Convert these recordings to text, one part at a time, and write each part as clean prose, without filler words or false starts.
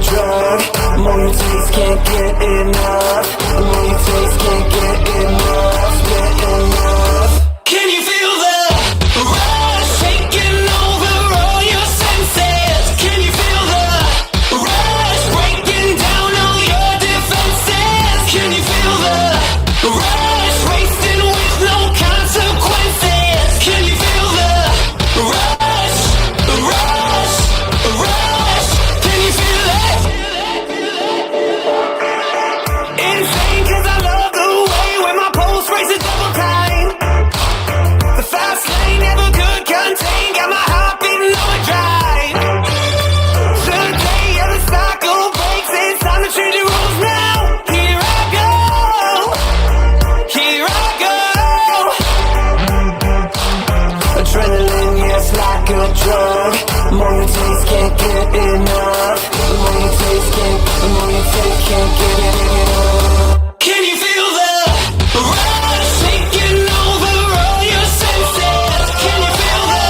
drug. The more you taste, can't get enough. The more you taste, can't get enough. Get enough. Can you feel the rush taking over all your senses? Can you feel the rush breaking down all your defenses? Can you feel the rush racing with no consequences? Can you feel the rush, rush, rush? Can you feel it? Insane 'cause I love the way when my pulse races double time. The fast lane never could contain, got my heart beating overdrive. The day of the cycle breaks, it's time to change the rules now. Here I go, here I go. Adrenaline, yes, like a drug. The more you taste, can't get enough. The more you taste, can't get enough. Can you feel the rush taking over all your senses? Can you feel the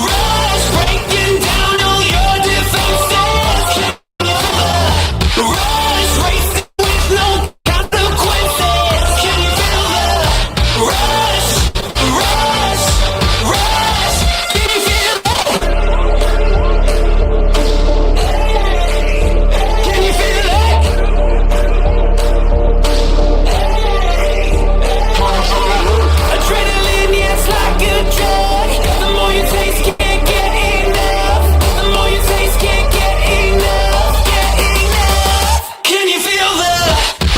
rush breaking down all your defenses? Can you feel the rush racing with no consequences? Can you feel the rush, rush, rush? Can you feel it? Can you feel it? Adrenaline, yes, like a drug. The more you taste, can't get enough. The more you taste, can't get enough. Get enough. Can you feel the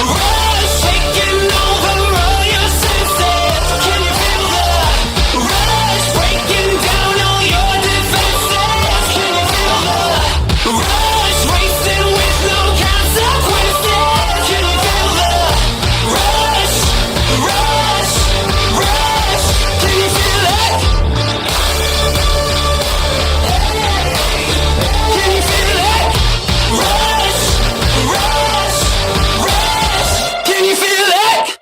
rush taking over all your senses? Can you feel the rush breaking down all your defenses? Can you feel the rush racing with no consequences? Can you feel the rush, rush, rush? Can you feel it? Can you feel it? Rush, rush, rush. Can you feel it?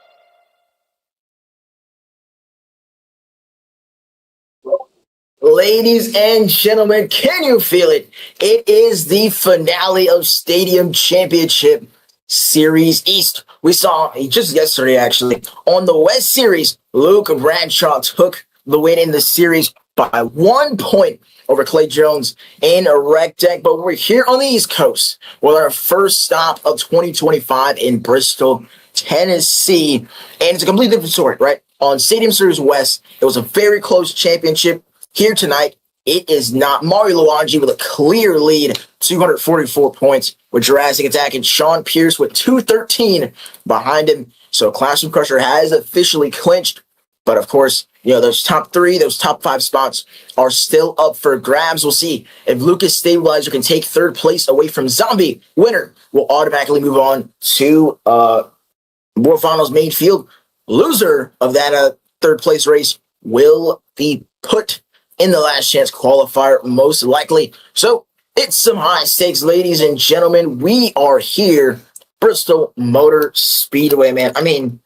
Ladies and gentlemen, can you feel it? It is the finale of Stadium Championship Series East. We saw just yesterday, actually, on the West Series, Luke Bradshaw took the win in the series by 1 point over Clay Jones in a rec deck. But we're here on the East Coast with our first stop of 2025 in Bristol, Tennessee. And it's a completely different story, right? On Stadium Series West, it was a very close championship. Here tonight, it is not. Mario Luigi with a clear lead, 244 points, with Jurassic Attack and Sean Pierce with 213 behind him. So Classroom Crusher has officially clinched. But of course, those top 3, those top 5 spots are still up for grabs. We'll see if Lucas Stabilizer can take 3rd place away from Zombie. Winner will automatically move on to World Finals main field. Loser of that 3rd place race will be put in the last chance qualifier, most likely. So it's some high stakes, ladies and gentlemen. We are here, Bristol Motor Speedway, man. I mean,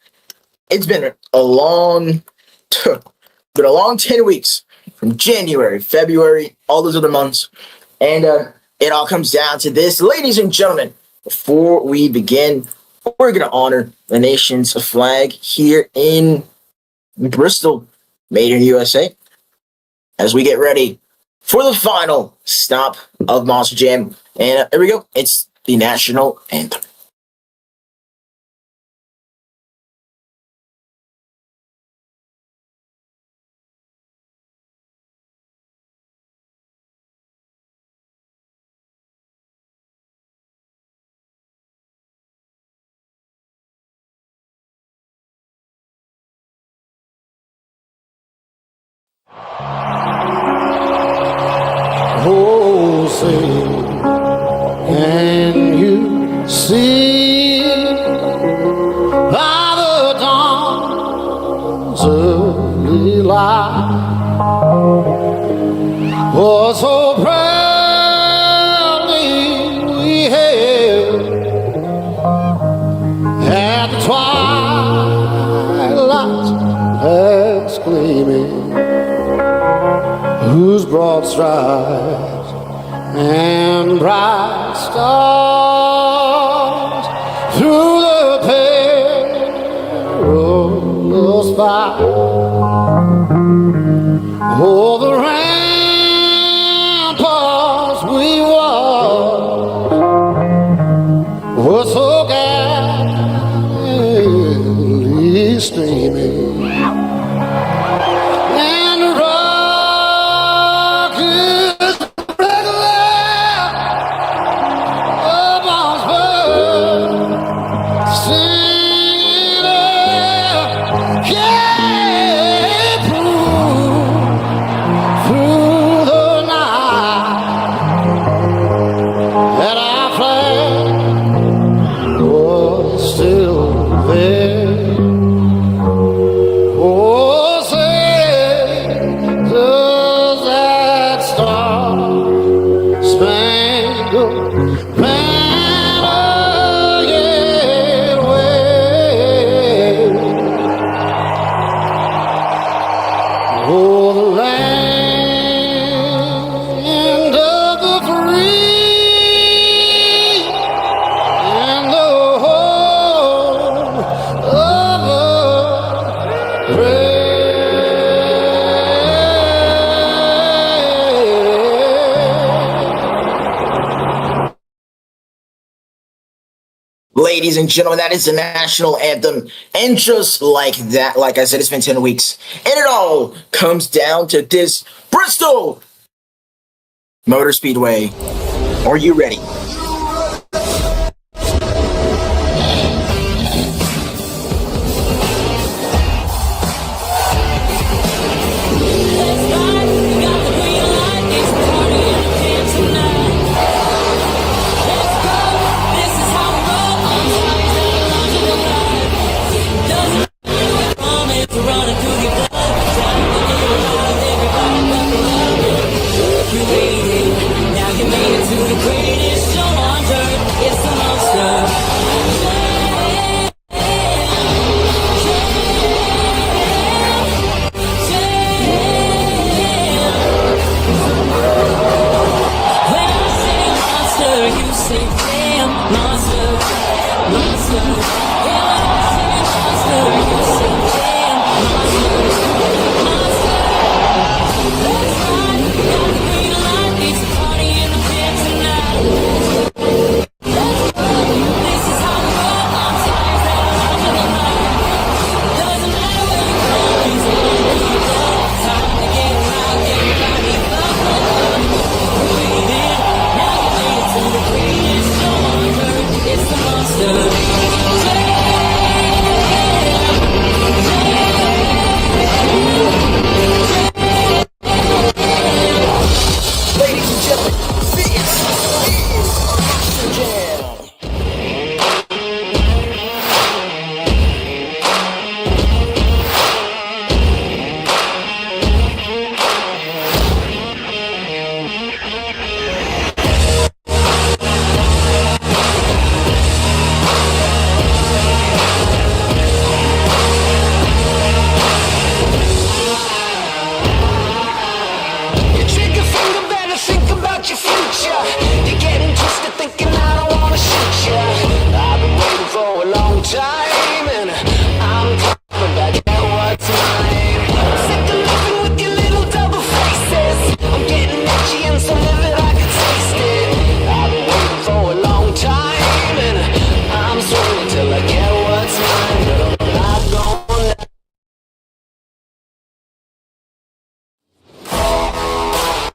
it's been a long 10 weeks from January, February, all those other months. And it all comes down to this. Ladies and gentlemen, before we begin, we're going to honor the nation's flag here in Bristol, made in USA, as we get ready for the final stop of Monster Jam. And here we go. It's the national anthem. Oh, say, can you see by the dawn's early light? Oh, so proudly we hailed at the twilight's gleaming, whose broad stripes and bright stars man again well. Oh, the land of the free and the home of the brave. Ladies and gentlemen, that is the national anthem. And just like that, like I said, it's been 10 weeks. And it all comes down to this Bristol Motor Speedway. Are you ready?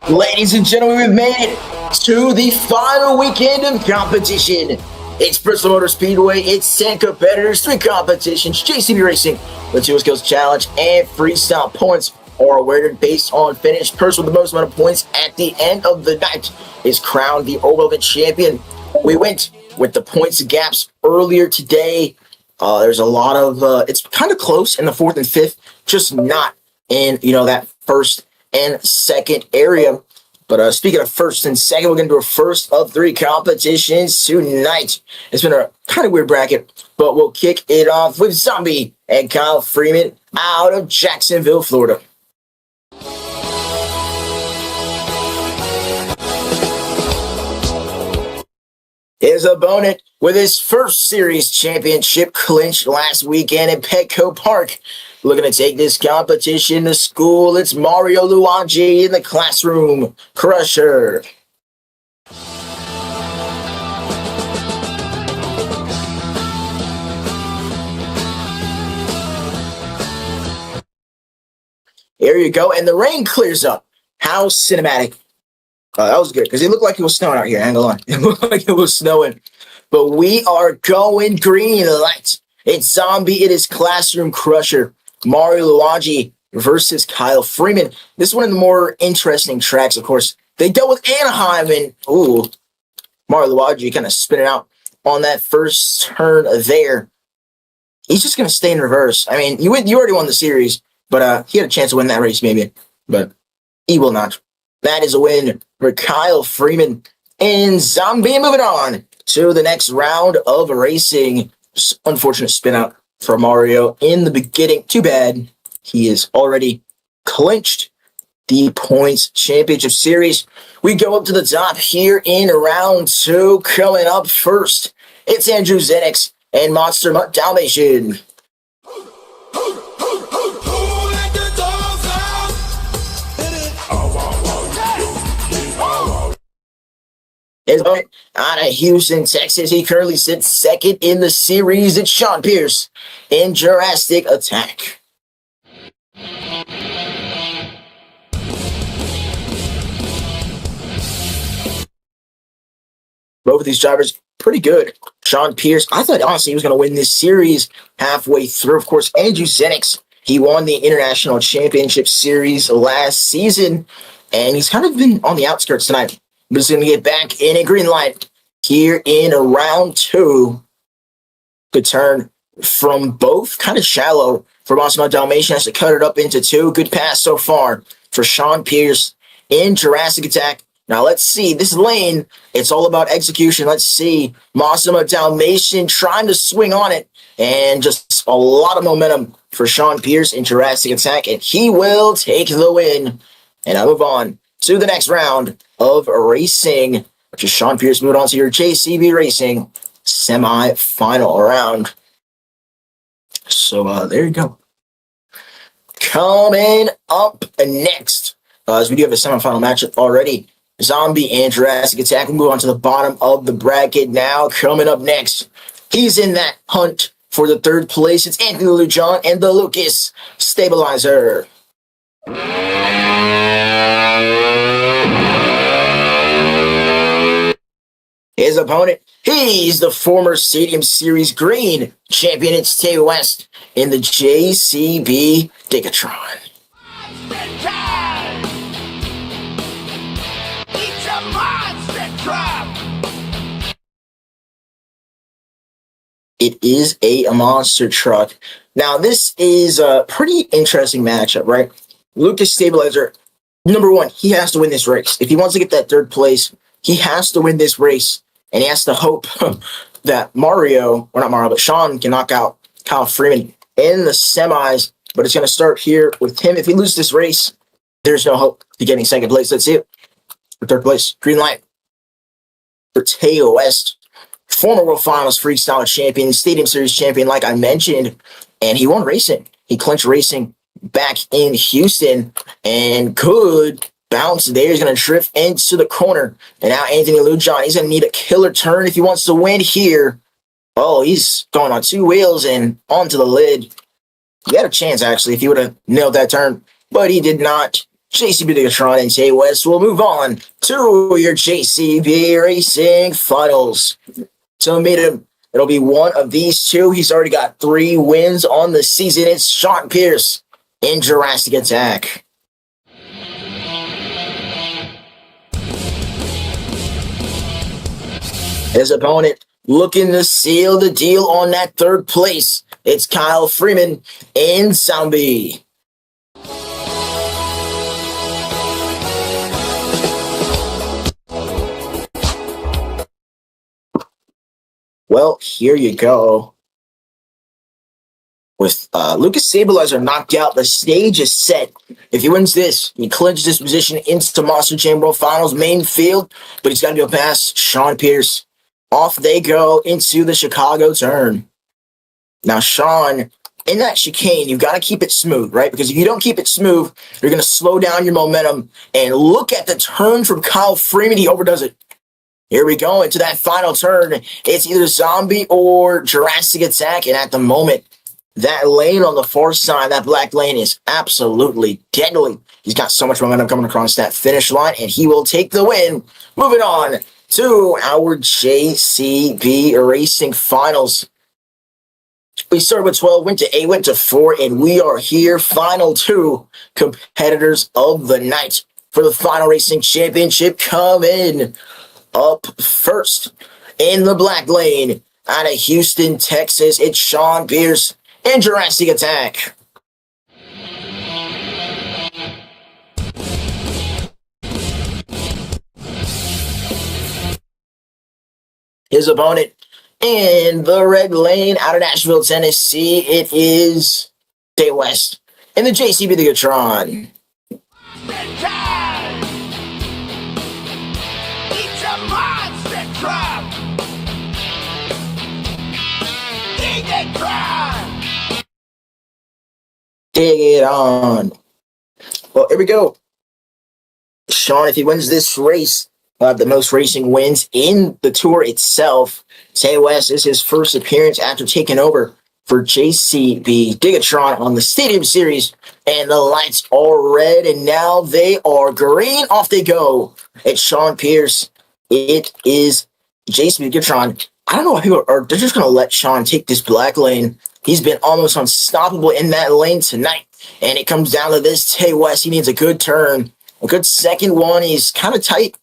Ladies and gentlemen, we've made it to the final weekend of competition. It's Bristol Motor Speedway, it's 10 competitors, 3 competitions, JCB Racing, the 2 Skills Challenge, and Freestyle. Points are awarded based on finish. Person with the most amount of points at the end of the night is crowned the overall champion. We went with the points gaps earlier today. There's a lot of, it's kind of close in the 4th and 5th, just not in, that first and second area. But speaking of first and second, we're going to do a first of 3 competitions tonight. It's been a kind of weird bracket, but we'll kick it off with Zombie and Kyle Freeman out of Jacksonville, Florida. His opponent with his first series championship clinched last weekend at Petco Park. Looking to take this competition to school, it's Mario Luigi in the Classroom Crusher. Here you go, and the rain clears up. How cinematic. That was good, because it looked like it was snowing out here. Hang on. It looked like it was snowing. But we are going green lights. It's Zombie in his Classroom Crusher. Mario Luigi versus Kyle Freeman. This is one of the more interesting tracks, of course. They dealt with Anaheim, and Mario Luigi kind of spinning out on that first turn there. He's just going to stay in reverse. I mean, you already won the series, but he had a chance to win that race maybe, but he will not. That is a win for Kyle Freeman and Zombie. Moving on to the next round of racing. Just unfortunate spin out for Mario in the beginning. Too bad. He is already clinched the points championship series. We go up to the top here in round 2. Coming up first, it's Andrew Zenix and Monster Dalmatian. Out of Houston, Texas, he currently sits second in the series. It's Sean Pierce in Jurassic Attack. Both of these drivers pretty good. Sean Pierce, I thought honestly he was going to win this series halfway through. Of course, Andrew Zenix, he won the International Championship Series last season, and he's kind of been on the outskirts tonight. But he's going to get back in a green light here in round 2. Good turn from both, kind of shallow for Monster Dalmatian. Has to cut it up into 2. Good pass so far for Sean Pierce in Jurassic Attack. Now let's see, this lane, it's all about execution. Let's see, Monster Dalmatian trying to swing on it, and just a lot of momentum for Sean Pierce in Jurassic Attack, and he will take the win. And I move on to the next round of racing, which is Sean Pierce moving on to your JCB Racing semi-final round. So there you go. Coming up next, as we do have a semi-final matchup already, Zombie and Jurassic Attack. We move on to the bottom of the bracket now. Coming up next, he's in that hunt for the 3rd place. It's Anthony Lujan and the Lucas Stabilizer. His opponent, he's the former Stadium Series Green champion at Stay West in the JCB Digatron. It is a monster truck. Now, this is a pretty interesting matchup, right? Lucas Stabilizer, number 1, he has to win this race. If he wants to get that 3rd place, he has to win this race, and he has to hope that Sean can knock out Kyle Freeman in the semis, but it's going to start here with him. If he loses this race, there's no hope to getting 2nd place. Let's see it. For 3rd place, green light for Teo West. Former World Finals Freestyle champion, Stadium Series champion, like I mentioned, and he won racing. He clinched racing back in Houston, and good bounce there. He's going to drift into the corner, and now Anthony Lujan, he's going to need a killer turn if he wants to win here. Oh, he's going on 2 wheels and onto the lid. He had a chance, actually, if he would have nailed that turn, but he did not. JCB Digatron and Tay West will move on to your JCB Racing Finals. So it'll be one of these 2. He's already got 3 wins on the season. It's Sean Pierce in Jurassic Attack. His opponent looking to seal the deal on that 3rd place. It's Kyle Freeman in Zombie. Well, here you go. With Lucas Stabilizer knocked out, the stage is set. If he wins this, he clinches this position into Monster Jam World Finals main field, but he's got to go past Sean Pierce. Off they go into the Chicago turn. Now, Sean, in that chicane, you've got to keep it smooth, right? Because if you don't keep it smooth, you're going to slow down your momentum. And look at the turn from Kyle Freeman. He overdoes it. Here we go into that final turn. It's either Zombie or Jurassic Attack. And at the moment, that lane on the far side, that black lane, is absolutely deadly. He's got so much momentum coming across that finish line, and he will take the win. Moving on to our JCB Racing Finals. We started with 12, went to 8, went to 4, and we are here. Final 2 competitors of the night for the Final Racing Championship come in. Up first in the black lane out of Houston, Texas, it's Sean Pierce in Jurassic Attack. His opponent in the red lane out of Nashville, Tennessee, it is Day West in the JCB the Gatron. It's a monster truck! Dig it, truck! Dig it on. Well, here we go. Sean, if he wins this race, the most racing wins in the tour itself. Tay West is his first appearance after taking over for JCB Gigatron on the Stadium Series, and the lights are red, and now they are green. Off they go. It's Sean Pierce. It is JCB Gigatron. I don't know why people are. They're just going to let Sean take this black lane. He's been almost unstoppable in that lane tonight, and it comes down to this. Tay West, he needs a good turn, a good second one. He's kind of tight.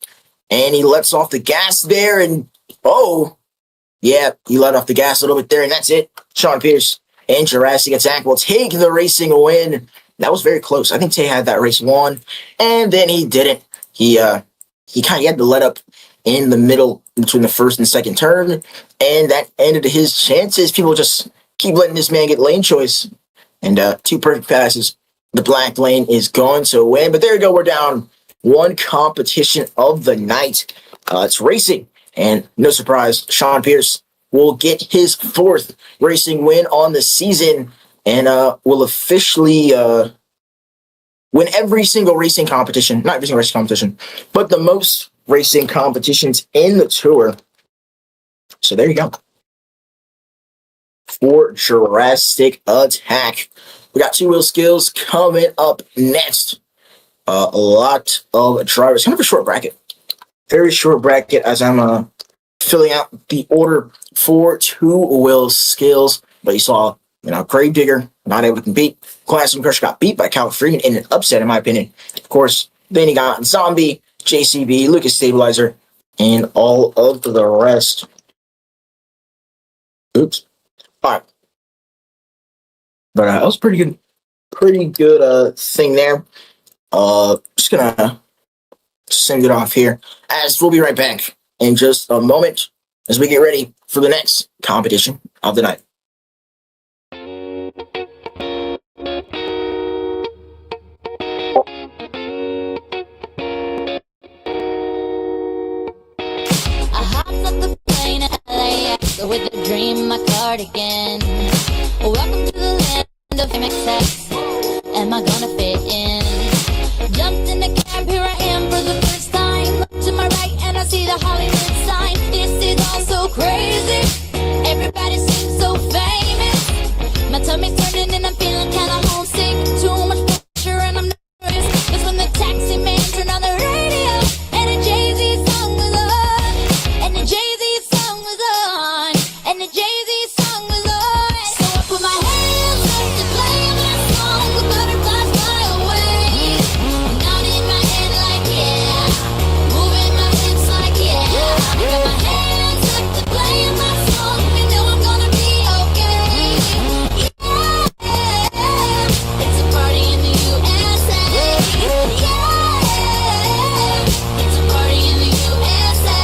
And he lets off the gas there, and he let off the gas a little bit there, and that's it. Sean Pierce and Jurassic Attack will take the racing win. That was very close. I think Tay had that race won, and then he didn't. He had to let up in the middle between the first and second turn, and that ended his chances. People just keep letting this man get lane choice, and 2 perfect passes. The black lane is going to win, but there you go. We're down one competition of the night. It's racing, and no surprise, Sean Pierce will get his 4th racing win on the season, and will officially win every single racing competition. Not every single racing competition, but the most racing competitions in the tour. So there you go. For Jurassic Attack, we got 2 wheel skills coming up next. A lot of drivers. Kind of a short bracket. Very short bracket as I'm filling out the order for 2 wheel skills. But you saw, Gravedigger not able to compete. Classic Crush got beat by Cal Freeman in an upset, in my opinion. Of course, then you got Zombie, JCB, Lucas Stabilizer, and all of the rest. Oops. All right. But that was pretty good thing there. Just gonna send it off here, as we'll be right back in just a moment as we get ready for the next competition of the night. I hopped off the plane at LAX with a dream, my cardigan. Welcome to the land of MXX. Am I gonna fit in? Jumped in the cab, here I am for the first time. Look to my right and I see the Hollywood sign. This is all so crazy. Everybody seems so famous. My tummy's turning and I'm feeling kinda homesick. Too much pressure and I'm nervous. That's when the taxi man turned on the radio and a Jay-Z song was on. And the Jay-Z song was on. And the Jay-Z song was on. So I put my hands up to play that song. The butterflies fly away. Nodding my head like yeah. Moving my hips like yeah. I got my hands up to play my song. You know I'm gonna be okay. Yeah. It's a party in the USA. Yeah. It's a party in the USA.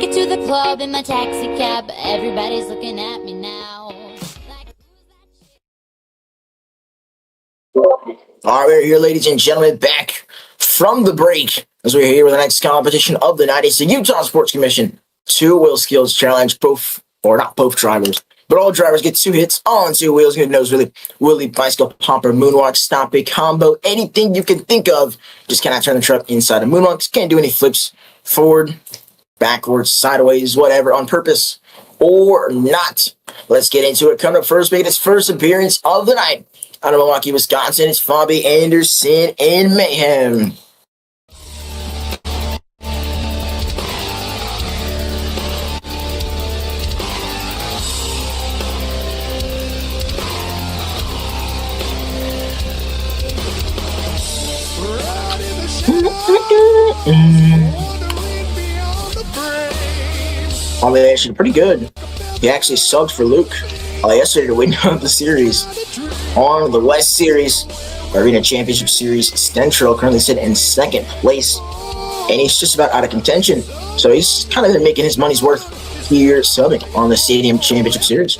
Get to the club in my taxi cab. Everybody's looking at me now. Like, All right, we're here, ladies and gentlemen, back from the break as we're here with the next competition of the night. It's the Utah Sports Commission 2 Wheel Skills Challenge. Not both drivers, but all drivers get 2 hits on 2 wheels. Good nose, wheelie, bicycle, pomper, moonwalk, stop a combo, anything you can think of. Just cannot turn the truck inside a moonwalk. Can't do any flips forward, backwards, sideways, whatever, on purpose or not. Let's get into it. Coming up first, making his first appearance of the night out of Milwaukee, Wisconsin, it's Bobby Anderson in Mayhem. Bobby actually pretty good. He actually subbed for Luke yesterday to win the series on the West Series Arena Championship Series. Central currently sitting in 2nd place and he's just about out of contention. So he's kind of making his money's worth here subbing on the Stadium Championship Series.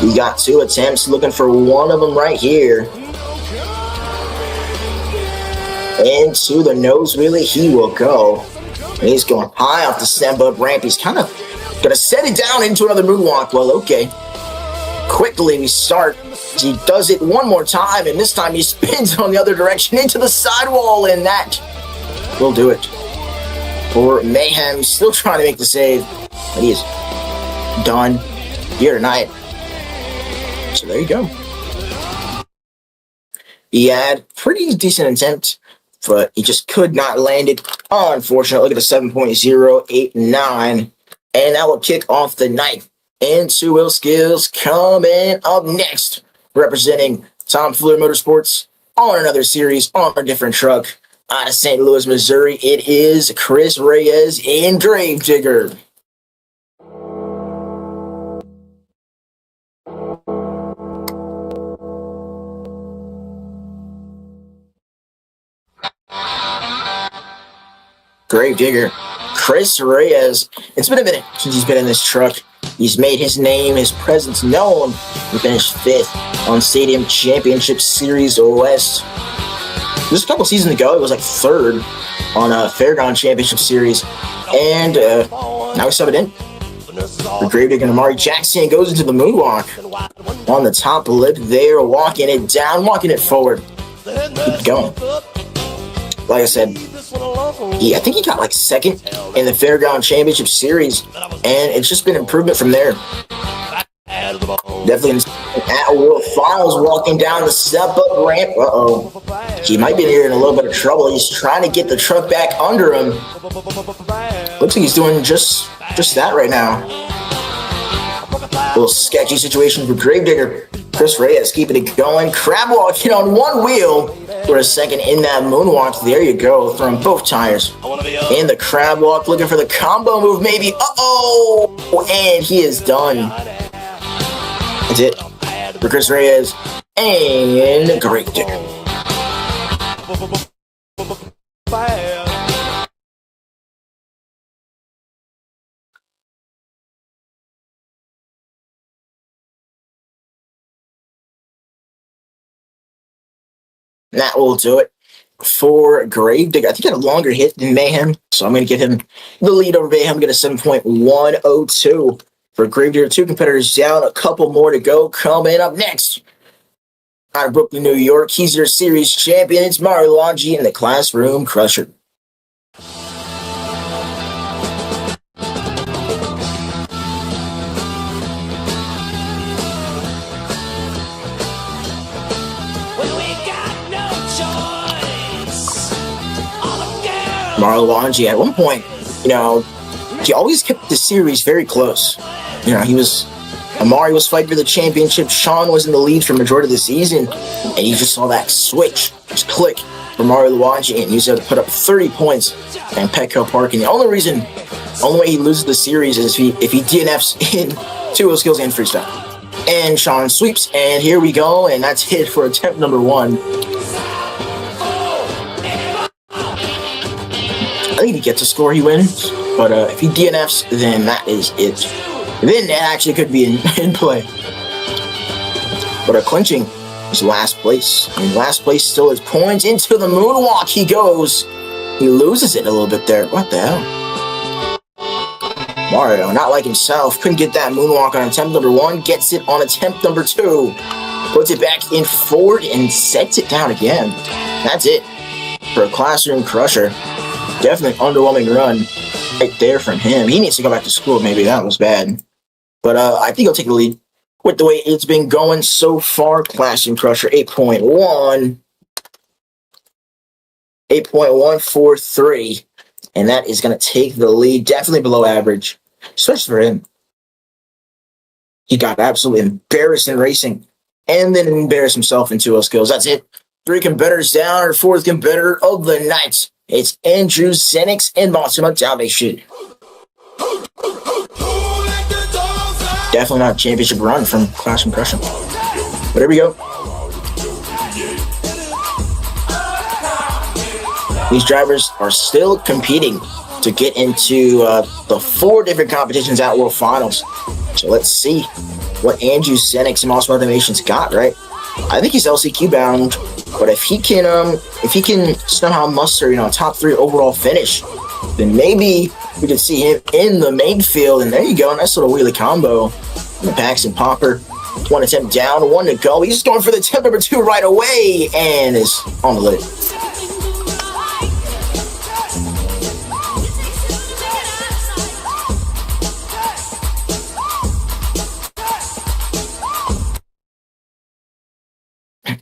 We got 2 attempts, looking for one of them right here. And to the nose wheelie he will go. And he's going high off the stem up ramp. He's kind of going to set it down into another moonwalk. Well, okay. Quickly we start. He does it one more time, and this time he spins on the other direction into the sidewall, and that will do it. For Mayhem, still trying to make the save, but he is done here tonight. So there you go. He had pretty decent attempt, but he just could not land it. Unfortunately, look at the 7.089, and that will kick off the night. And Will Skills coming up next, representing Tom Fuller Motorsports on another series on a different truck out of St. Louis, Missouri. It is Chris Reyes in Gravedigger. Gravedigger, Chris Reyes. It's been a minute since he's been in this truck. He's made his name, his presence known. He finished 5th on Stadium Championship Series West. Just a couple seasons ago, he was like 3rd on a Fairground Championship Series. And now we sub it in. The Gravedigger and Amari Jackson goes into the moonwalk. On the top lip there, walking it down, walking it forward. Keep going. Like I said, I think he got like 2nd in the Fairground Championship Series, and it's just been improvement from there. Definitely at Will Files walking down the step-up ramp. He might be here in a little bit of trouble. He's trying to get the truck back under him. Looks like he's doing just that right now. A little sketchy situation for Gravedigger. Chris Reyes keeping it going. Crab walking on one wheel for a second in that moonwalk. There you go. Throwing both tires. And the crab walk, looking for the combo move maybe. And he is done. That's it for Chris Reyes and Gravedigger. That will do it for Gravedigger. I think he had a longer hit than Mayhem, so I'm going to give him the lead over Mayhem. Get a 7.102 for Gravedigger. 2 competitors down, a couple more to go. Coming up next, out of Brooklyn, New York, he's your series champion. It's Mario Longi in the Classroom Crusher. Mario Longi, at one point, he always kept the series very close. Amari was fighting for the championship. Sean was in the lead for the majority of the season, and you just saw that switch, just click for Mario Longi, and he was able to put up 30 points in Petco Park. And the only way he loses the series is if he DNFs in 2 skills and freestyle. And Sean sweeps, and here we go, and that's it for attempt number 1. I think if he gets a score, he wins. But if he DNFs, then that is it. Then that actually could be in play. But clinching is last place. And last place still is points into the moonwalk. He goes. He loses it a little bit there. What the hell? Mario, not like himself, couldn't get that moonwalk on attempt number 1. Gets it on attempt number 2. Puts it back in forward and sets it down again. That's it for a Classroom Crusher. Definitely underwhelming run right there from him. He needs to go back to school. Maybe that was bad. But I think he'll take the lead with the way it's been going so far. Classroom Crusher 8.1. 8.143. And that is going to take the lead. Definitely below average, especially for him. He got absolutely embarrassed in racing and then embarrassed himself in 2 skills. That's it. 3 competitors down. Our 4th competitor of the night. It's Andrew Zenix and Monster Trucks. Definitely not a championship run from Classroom Crusher. But here we go. These drivers are still competing to get into the 4 different competitions at World Finals. So let's see what Andrew Zenix and Monster Automation's got, right? I think he's LCQ bound, but if he can somehow muster, a top 3 overall finish, then maybe we could see him in the main field. And there you go, nice little wheelie combo. The Paxton Popper, 1 attempt down, 1 to go. He's just going for the attempt number 2 right away and is on the lid.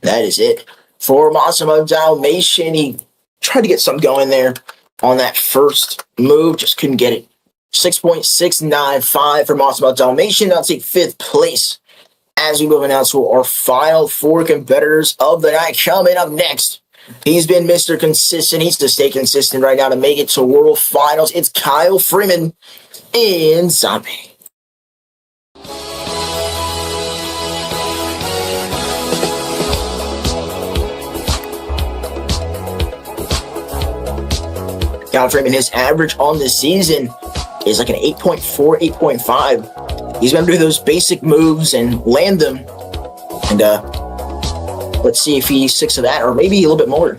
That is it for Monster Dalmatian. He tried to get something going there on that first move, just couldn't get it. 6.695 for Monster Dalmatian. I'll take 5th place as we move on to our final 4 competitors of the night. Coming up next, he's been Mr. Consistent. He's to stay consistent right now to make it to World Finals. It's Kyle Freeman in Zombie. Kyle Freeman, his average on the season is like an 8.4, 8.5. He's going to do those basic moves and land them. And let's see if he sticks to that, or maybe a little bit more.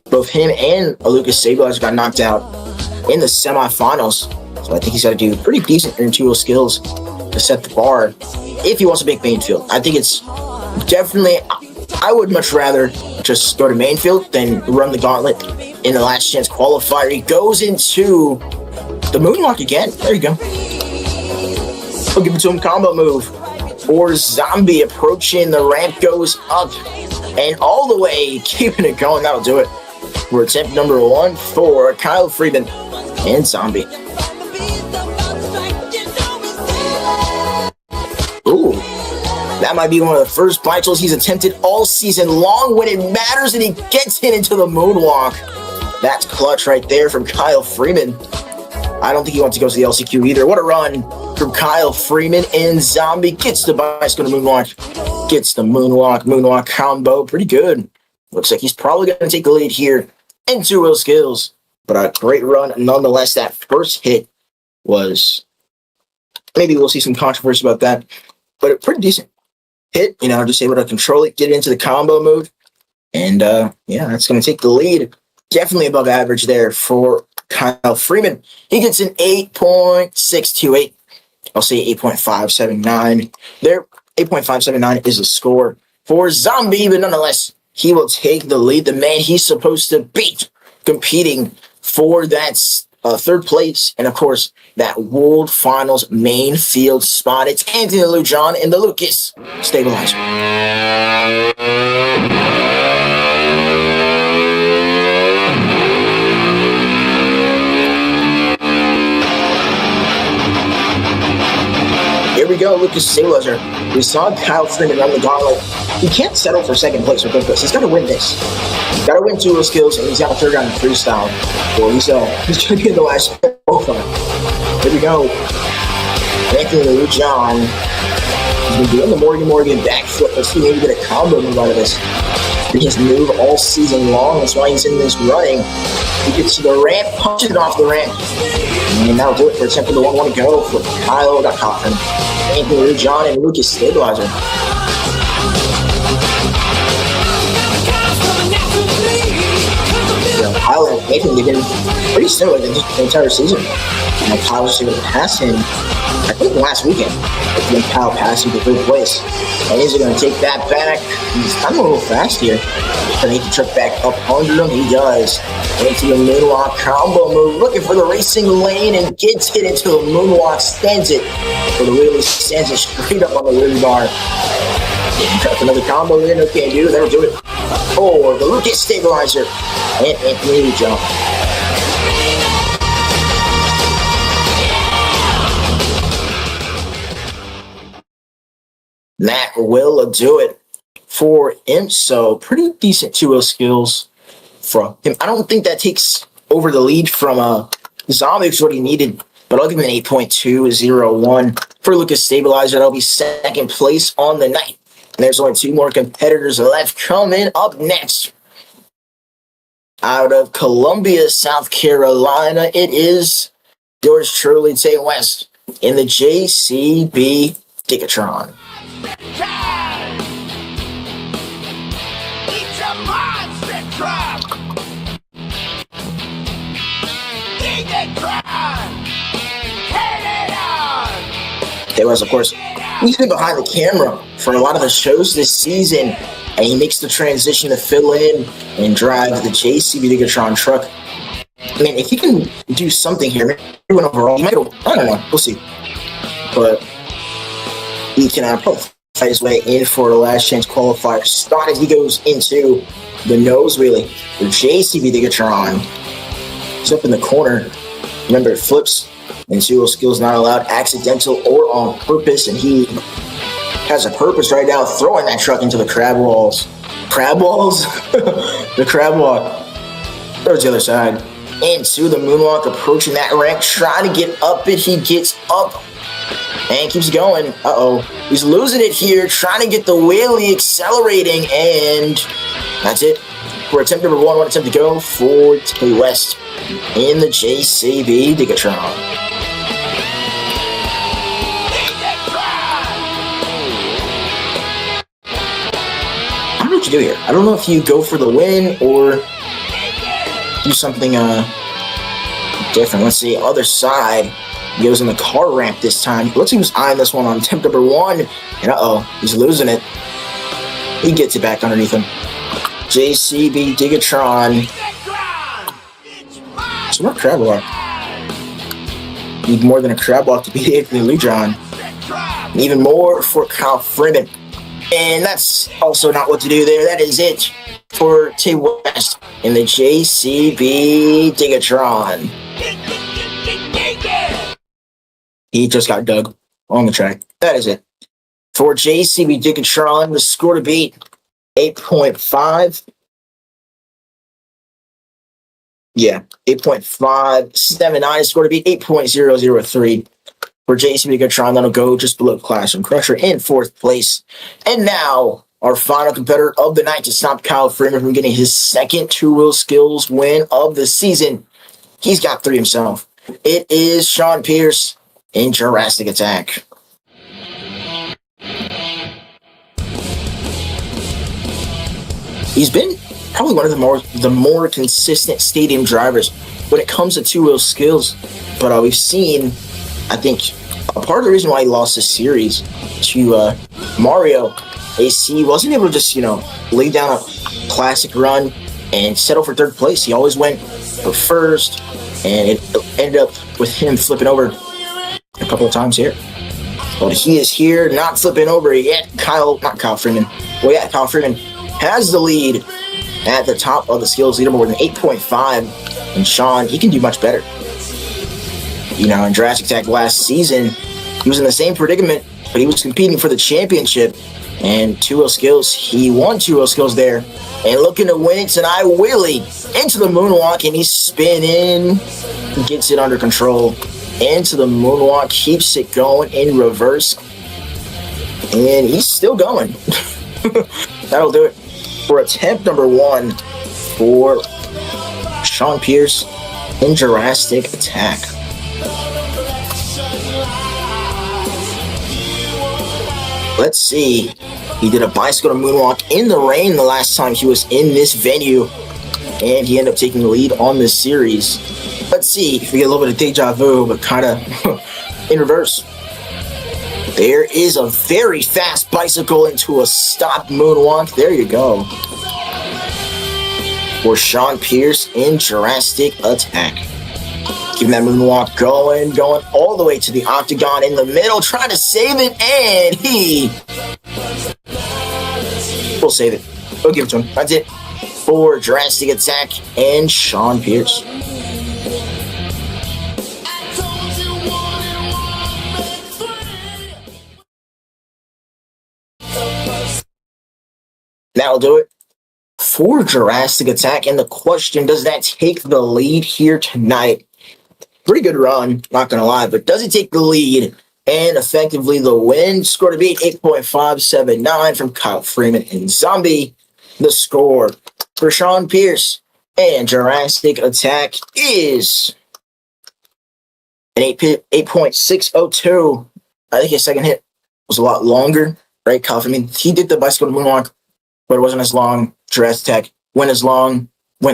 Both him and Lucas Stabilizer got knocked out in the semifinals. So I think he's got to do pretty decent intuitive skills to set the bar if he wants to make main field. I think it's definitely... I would much rather just go to main field than run the gauntlet in the last chance qualifier. He goes into the moonwalk again. There you go. We'll give it to him. Combo move for Zombie. Approaching the ramp, goes up and all the way, keeping it going. That'll do it for attempt number 1 for Kyle Freeman and Zombie. Ooh. That might be one of the first vitals he's attempted all season long when it matters, and he gets it into the moonwalk. That's clutch right there from Kyle Freeman. I don't think he wants to go to the LCQ either. What a run from Kyle Freeman, and Zombie gets the bicycle to moonwalk. Gets the moonwalk combo. Pretty good. Looks like he's probably going to take the lead here into real skills. But a great run nonetheless. That first hit was... maybe we'll see some controversy about that. But a pretty decent hit, just able to control it, get it into the combo mode. And, that's going to take the lead. Definitely above average there for Kyle Freeman. He gets an 8.628. I'll say 8.579. There, 8.579 is a score for Zombie, but nonetheless, he will take the lead. The man he's supposed to beat, competing for that 3rd place, and of course, that World Finals main field spot. It's Anthony Lujan in the Lucas Stabilizer. Here we go, Lucas Stabilizer. We saw Kyle Freeman run the gauntlet. He can't settle for 2nd place or 5th place. He's got to win this. He's got to win 2 of those skills, and he's got to 3rd round in freestyle. Well, he's going to be in the last profile. Here we go. Anthony Lujan. He's been doing the Morgan backflip. Let's see, maybe get a combo move out of this. His move all season long. That's why he's in this running. He gets to the ramp, punches it off the ramp. And that'll do it for attempt number 1. To go for Kyle Cochran, Anthony Lujan, and Lucas Stabilizer. Kyle and Nathan, they've been pretty similar the entire season. Kyle was just able to pass him, I think, last weekend. When Kyle passed him to 3rd place. And is he going to take that back? He's kind of a little fast here. Going to need to truck back up under him. He does. Into the moonwalk combo move. Looking for the racing lane and gets it into the moonwalk. Stands it. For the wheelie, stands it straight up on the wheelie bar. Got another combo in. Okay, dude, that'll do it. For the Lucas Stabilizer and Anthony Jump. That will do it for him. So pretty decent 2-0 skills from him. I don't think that takes over the lead from Zombie, because what he needed but I'll give him an 8.201. For Lucas Stabilizer, that'll be second place on the night. And there's only 2 more competitors left. Coming up next, out of Columbia, South Carolina, it is yours truly, Tay West, in the JCB Gigatron. It's a monster truck! Gigatron! Turn it on! Tay West, of course, he's been behind the camera for a lot of the shows this season, and he makes the transition to fill in and drive the JCB Gigatron truck. I mean, if he can do something here, maybe win overall, he might go, I don't know, we'll see. But he can probably fight his way in for a last chance qualifier spot as he goes into the nose wheelie for JCB Gigatron. He's up in the corner. Remember, it flips and dual skills not allowed, accidental or on purpose, and he has a purpose right now, throwing that truck into the crab walls. Crab walls? The crab walk. Towards the other side. Into the moonwalk, approaching that ramp, trying to get up it. He gets up and keeps going. Uh-oh. He's losing it here, trying to get the wheelie accelerating, and that's it. For attempt number 1 attempt to go for Tay West in the JCB Gigatron. I don't know what you do here. I don't know if you go for the win or do something different. Let's see, other side. He goes in the car ramp this time. Looks like he was eyeing this one on attempt number 1. And uh-oh, he's losing it. He gets it back underneath him. JCB Gigatron. So more crab walk. Need more than a crab walk to beat Anthony Ludron. Even more for Kyle Freeman. And that's also not what to do there. That is it for Tay West in the JCB Gigatron. He just got dug on the track. That is it. For JCB Gigatron, the score to beat, 8.5. Yeah, 8.579. Score to beat, 8.003. For JCB Gigatron, that'll go just below Clash and Crusher in 4th place. And now, our final competitor of the night to stop Kyle Freeman from getting his second two-wheel skills win of the season. He's got 3 himself. It is Sean Pierce in Jurassic Attack. He's been probably one of the more consistent stadium drivers when it comes to two-wheel skills. But we've seen, I think, a part of the reason why he lost this series to Mario is he wasn't able to just, lay down a classic run and settle for 3rd place. He always went for 1st, and it ended up with him flipping over a couple of times here. But he is here, not flipping over yet. Kyle Freeman has the lead at the top of the skills leaderboard with an 8.5. And Sean, he can do much better. In Jurassic Attack last season, he was in the same predicament, but he was competing for the championship. And two-wheel skills, he won two-wheel skills there. And looking to win it tonight, wheelie into the moonwalk, and he's spinning. Gets it under control. Into the moonwalk, keeps it going in reverse. And he's still going. That'll do it for attempt number 1 for Sean Pierce in Jurassic Attack. Let's see. He did a bicycle to moonwalk in the rain the last time he was in this venue, and he ended up taking the lead on this series. Let's see if we get a little bit of deja vu, but kind of in reverse. There is a very fast bicycle into a stop moonwalk. There you go. For Sean Pierce in Jurassic Attack. Keeping that moonwalk going all the way to the octagon in the middle, trying to save it, and he will save it. We'll give it to him. That's it for Jurassic Attack and Sean Pierce. That'll do it for Jurassic Attack. And the question, does that take the lead here tonight? pretty good run, not going to lie, but does he take the lead and effectively the win? Score to beat 8.579 from Kyle Freeman and Zombie. The score for Sean Pierce and Jurassic Attack is an 8.602. I think his second hit was a lot longer, right, Kyle? I mean, he did the bicycle moonwalk, but it wasn't as long. Jurassic Attack went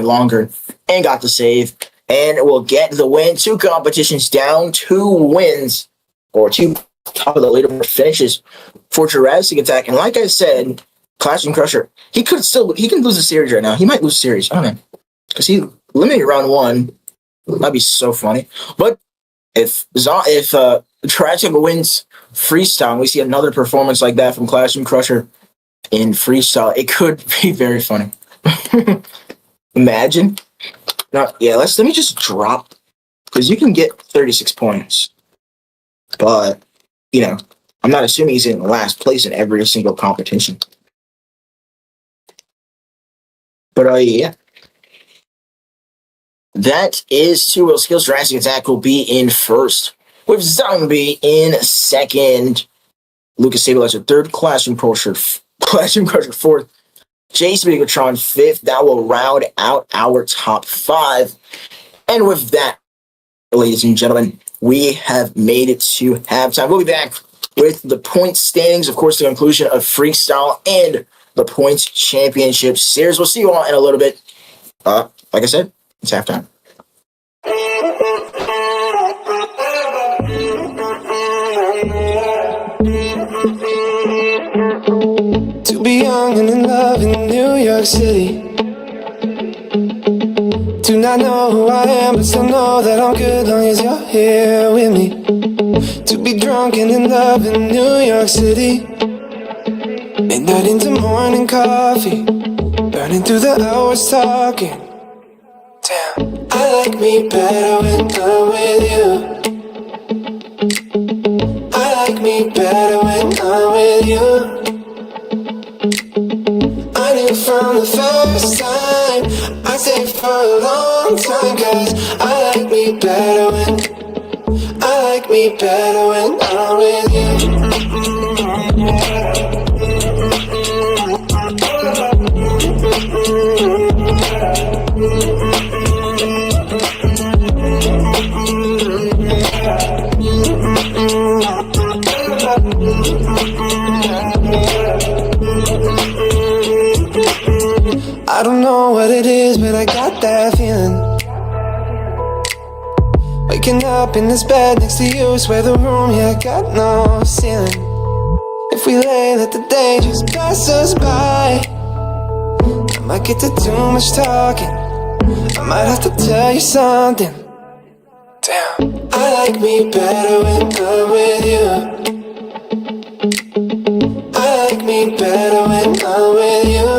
longer, and got the save, and will get the win. 2 competitions down, 2 wins, or 2 top of the leaderboard finishes for Jurassic Attack. And like I said, Clash and Crusher, he can lose the series right now. He might lose the series. I don't know, because he eliminated round 1. That'd be so funny. But if Jurassic wins freestyle, and we see another performance like that from Clash and Crusher in freestyle, it could be very funny. Imagine. Let me just drop, because you can get 36 points. But, I'm not assuming he's in last place in every single competition. But, yeah. That is 2 wheel skills. Jurassic Attack will be in first, with Zombie in second. Lucas Stabilizer third. Clash and Crusher fourth. Jason Megatron fifth. That will round out our top 5. And with that, ladies and gentlemen, we have made it to halftime. We'll be back with the point standings, of course, the conclusion of freestyle and the points championship series. We'll see you all in a little bit. Like I said, it's halftime. To be young and in love in New York City. Do not know who I am, but still know that I'm good long as you're here with me. To be drunk and in love in New York City. Midnight into morning coffee, burning through the hours talking. Damn, I like me better when I'm with you. I like me better when I'm with you. I knew from the first time I'd stay for a long time, 'cause I like me better when I'm with you. I don't know what it is, but I got that feeling. Waking up in this bed next to you, swear the room, yeah, got no ceiling. If we lay, let the day just pass us by. I might get to too much talking, I might have to tell you something. Damn, I like me better when I'm with you. I like me better when I'm with you.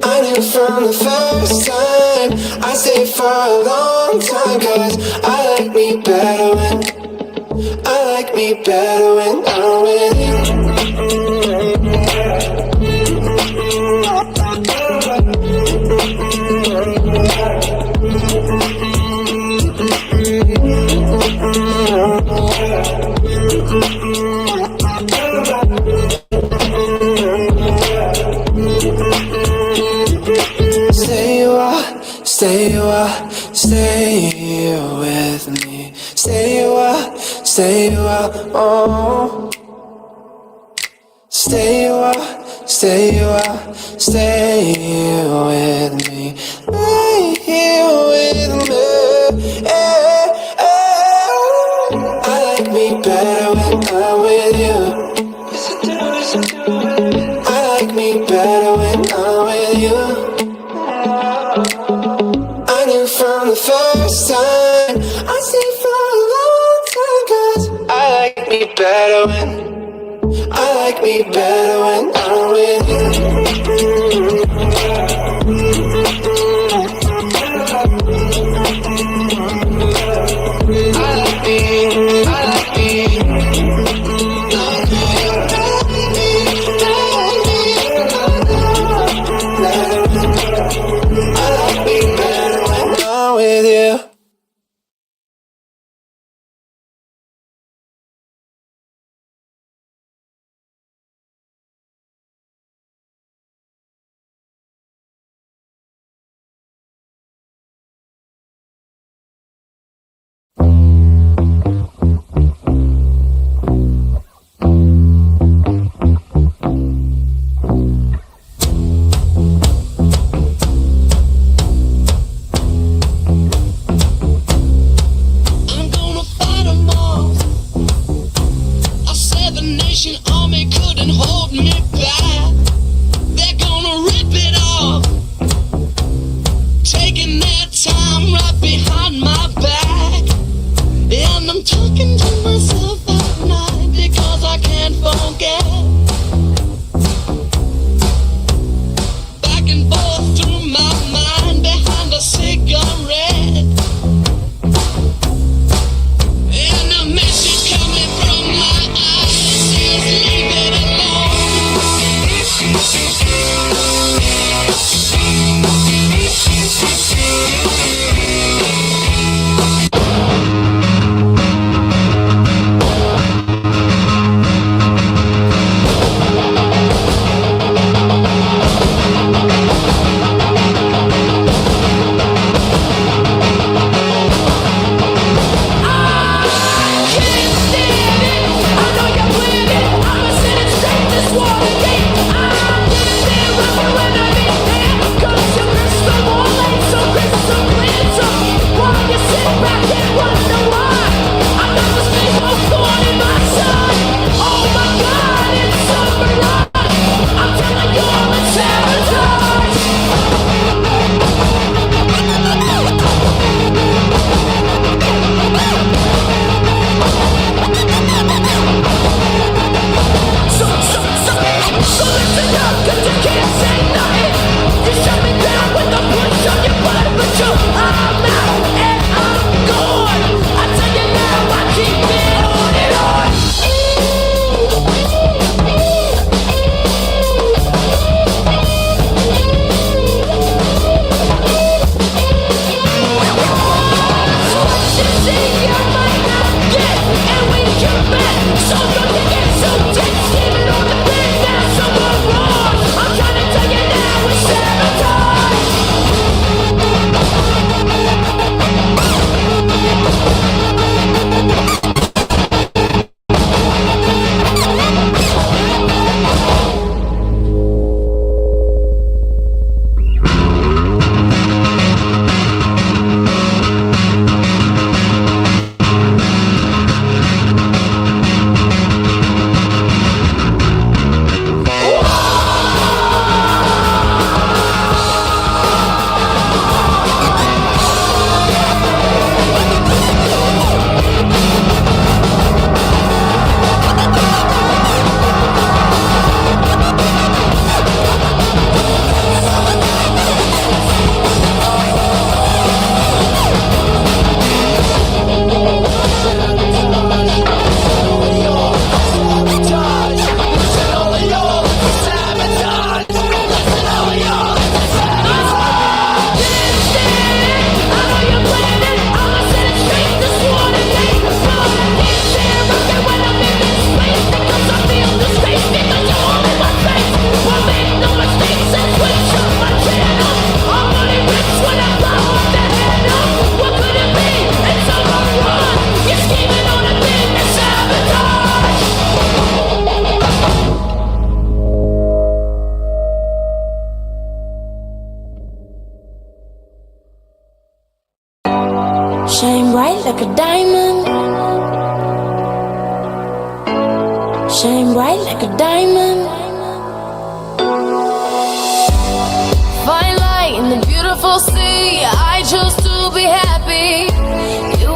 I knew from the first time I'd stay for a long time, 'cause I like me better when I'm with you. Stay with me. Stay a while, oh. Stay a while, stay with me. Stay here with me. I like me better when I'm with you. I like me better when I'm with you. I knew from the first time I'd stay for a long time, 'cause I like me better when I'm with you. With you. I'm talking to myself at night because I can't forget. Back and forth through my mind behind a cigarette. And a message coming from my eyes says leave it alone. Shine bright like a diamond. Shine bright like a diamond. Fine light in the beautiful sea. I chose to be happy. You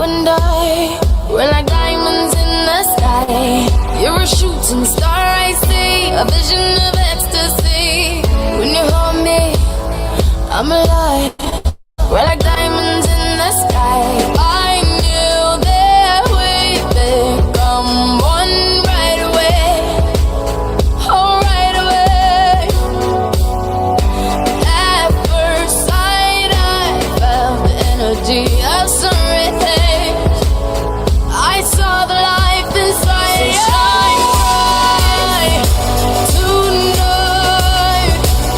and I, we're like diamonds in the sky. You're a shooting star, I see, a vision of ecstasy. When you hold me, I'm alive. We're like diamonds in the sky. I knew that we'd become one right away. Oh, right away. At first sight, I felt the energy of sun rays. I saw the life inside you. Shine bright tonight.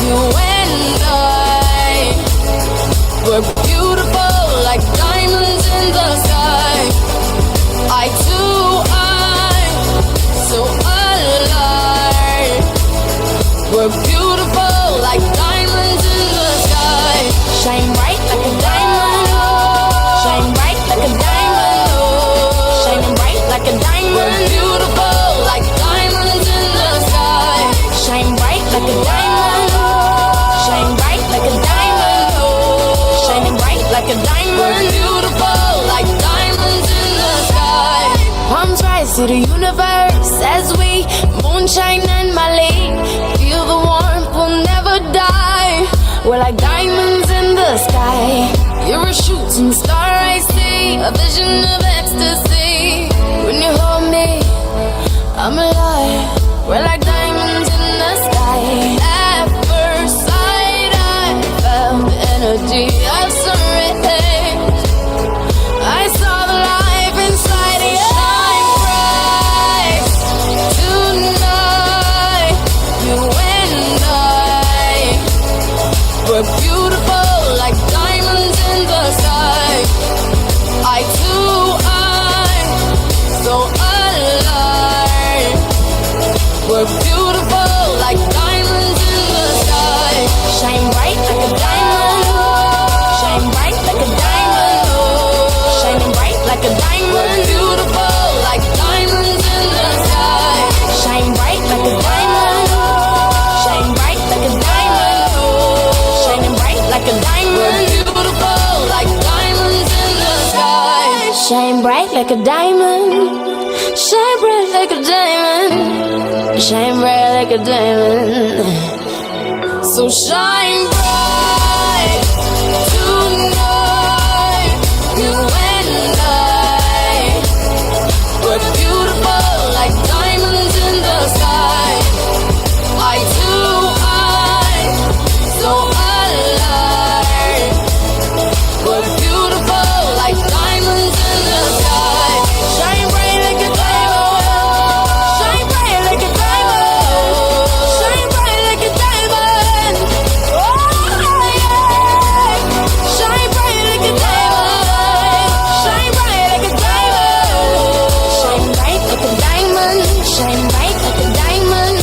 You and I, we're beautiful like diamonds in the sky. I too, I'm so alive. We're beautiful like diamonds in the sky. Shine bright like a diamond. Shine bright like a diamond. Shining bright like a diamond. We're beautiful like diamonds in the sky. Shine bright like a diamond. Shine bright like a diamond. Shining bright like a diamond. We're beautiful like diamonds. to the universe as we moonshine and Mali. Feel the warmth, we'll never die. We're like diamonds in the sky. You're a shooting star, I see. A vision of ecstasy. When you hold me, I'm alive. We're like diamonds in the sky. At first sight, I felt the energy of surrender. I saw the life inside you. Shine bright tonight. You and I were beautiful like diamonds in the sky. I too, I'm so alive. We're beautiful like diamonds in the sky. Shine bright like a diamond. Shine bright like a diamond. Shining bright like a diamond. We're beautiful like diamonds in the sky. Shine bright like a diamond. Shine bright like a diamond. Shining bright like a diamond. We're beautiful like diamonds in the sky. Shine bright like a diamond. Shine bright like a diamond. Shine bright like a diamond. So shine bright tonight. You and I were beautiful like diamonds in the sky. I too, I'm so alive. We're beautiful like diamonds in the sky. Shine bright like a diamond. Shine bright like a diamond. Shine bright like a diamond. Oh yeah. Shine bright like a diamond. Shine bright like a diamond. Shine bright like a diamond. Shine bright like a diamond.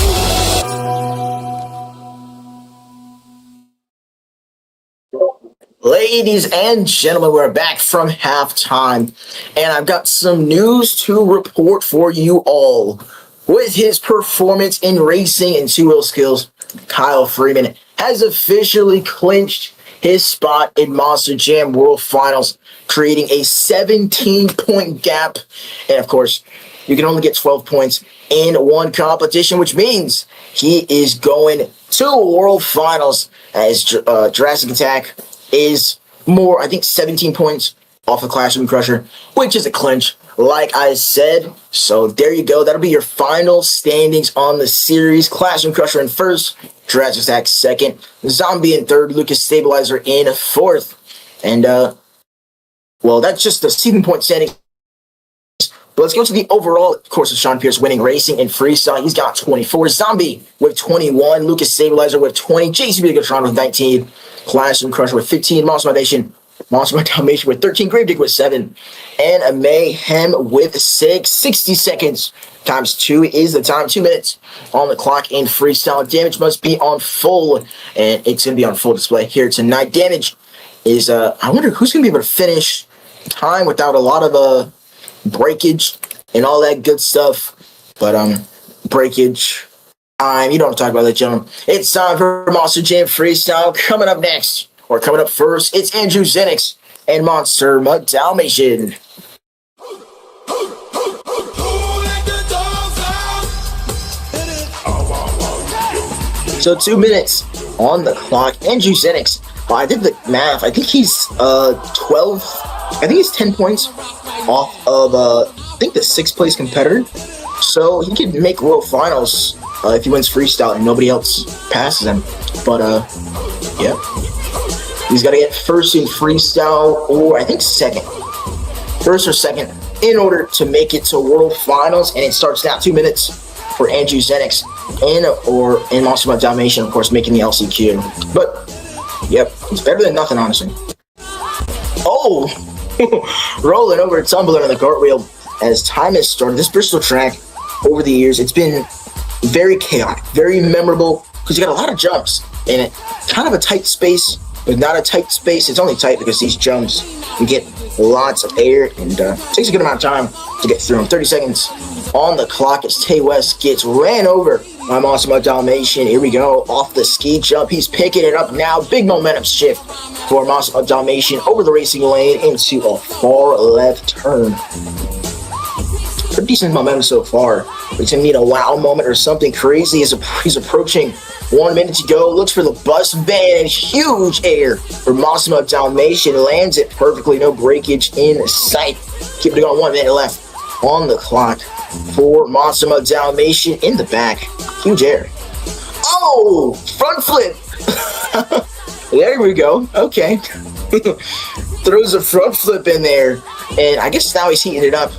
Ladies and gentlemen, we're back from halftime, and I've got some news to report for you all. With his performance in racing and two-wheel skills, Kyle Freeman has officially clinched his spot in Monster Jam World Finals, creating a 17-point gap. And of course, you can only get 12 points in one competition, which means he is going to World Finals as Jurassic Attack is more, I think 17 points off of Classroom Crusher, which is a clinch, like I said. So there you go. That'll be your final standings on the series. Classroom Crusher in first, Jurassic Attack second, Zombie in third, Lucas Stabilizer in fourth. And, well, that's just the 7-point standing. But let's go to the overall. Of course, with Sean Pierce winning racing and freestyle. He's got 24. Zombie with 21. Lucas Stabilizer with 20. JCB Gatron with 19. Classroom Crusher with 15. Monster Dalmatian with 13. Gravedigger with 7. And Mayhem with 6. 60 seconds times 2 is the time. 2 minutes on the clock in freestyle. Damage must be on full. And it's going to be on full display here tonight. Damage is, I wonder who's going to be able to finish time without a lot of, breakage and all that good stuff. But breakage time, you don't talk about that, gentlemen. It's time for Monster Jam Freestyle. Coming up next, or coming up first, it's Andrew Zenix and Monster Dalmatian. So 2 minutes on the clock. Andrew Zenix, I did the math, I think he's 12, I think he's 10 points off of, I think the 6th place competitor. So he could make World Finals if he wins freestyle and nobody else passes him. But, yeah. He's got to get first in freestyle, or I think second. First or second, in order to make it to World Finals. And it starts now. 2 minutes for Andrew Zenix in Monster Dalmatian, of course, making the LCQ. But, yep, it's better than nothing, honestly. Oh! Rolling over a tumbler in the cartwheel as time has started. This Bristol track, over the years, it's been very chaotic, very memorable, because you got a lot of jumps in it. Kind of a tight space, but not a tight space. It's only tight because these jumps, you get lots of air, and takes a good amount of time to get through them. 30 seconds on the clock as Tay West gets ran over by Monster Dalmatian. Here we go, off the ski jump. He's picking it up now. Big momentum shift for Monster Dalmatian over the racing lane into a far left turn. pretty decent momentum so far. But it's gonna need a wow moment or something crazy. He's approaching 1 minute to go. Looks for the bus van and huge air for Massimo Dalmatian. Lands it perfectly. No breakage in sight. Keep it going. 1 minute left on the clock for Massimo Dalmatian in the back. Huge air. Oh, front flip. There we go. Okay. Throws a front flip in there. And I guess now he's heating it up.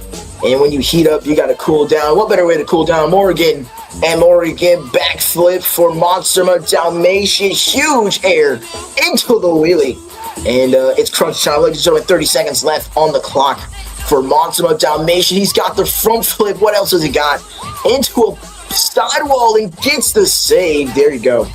And when you heat up, you got to cool down. What better way to cool down? Morgan. And Morgan backflip for Monster Dalmatian. Huge air into the wheelie. And it's crunch time. Ladies and gentlemen, 30 seconds left on the clock for Monster Dalmatian. He's got the front flip. What else has he got? Into a sidewall and gets the save. There you go.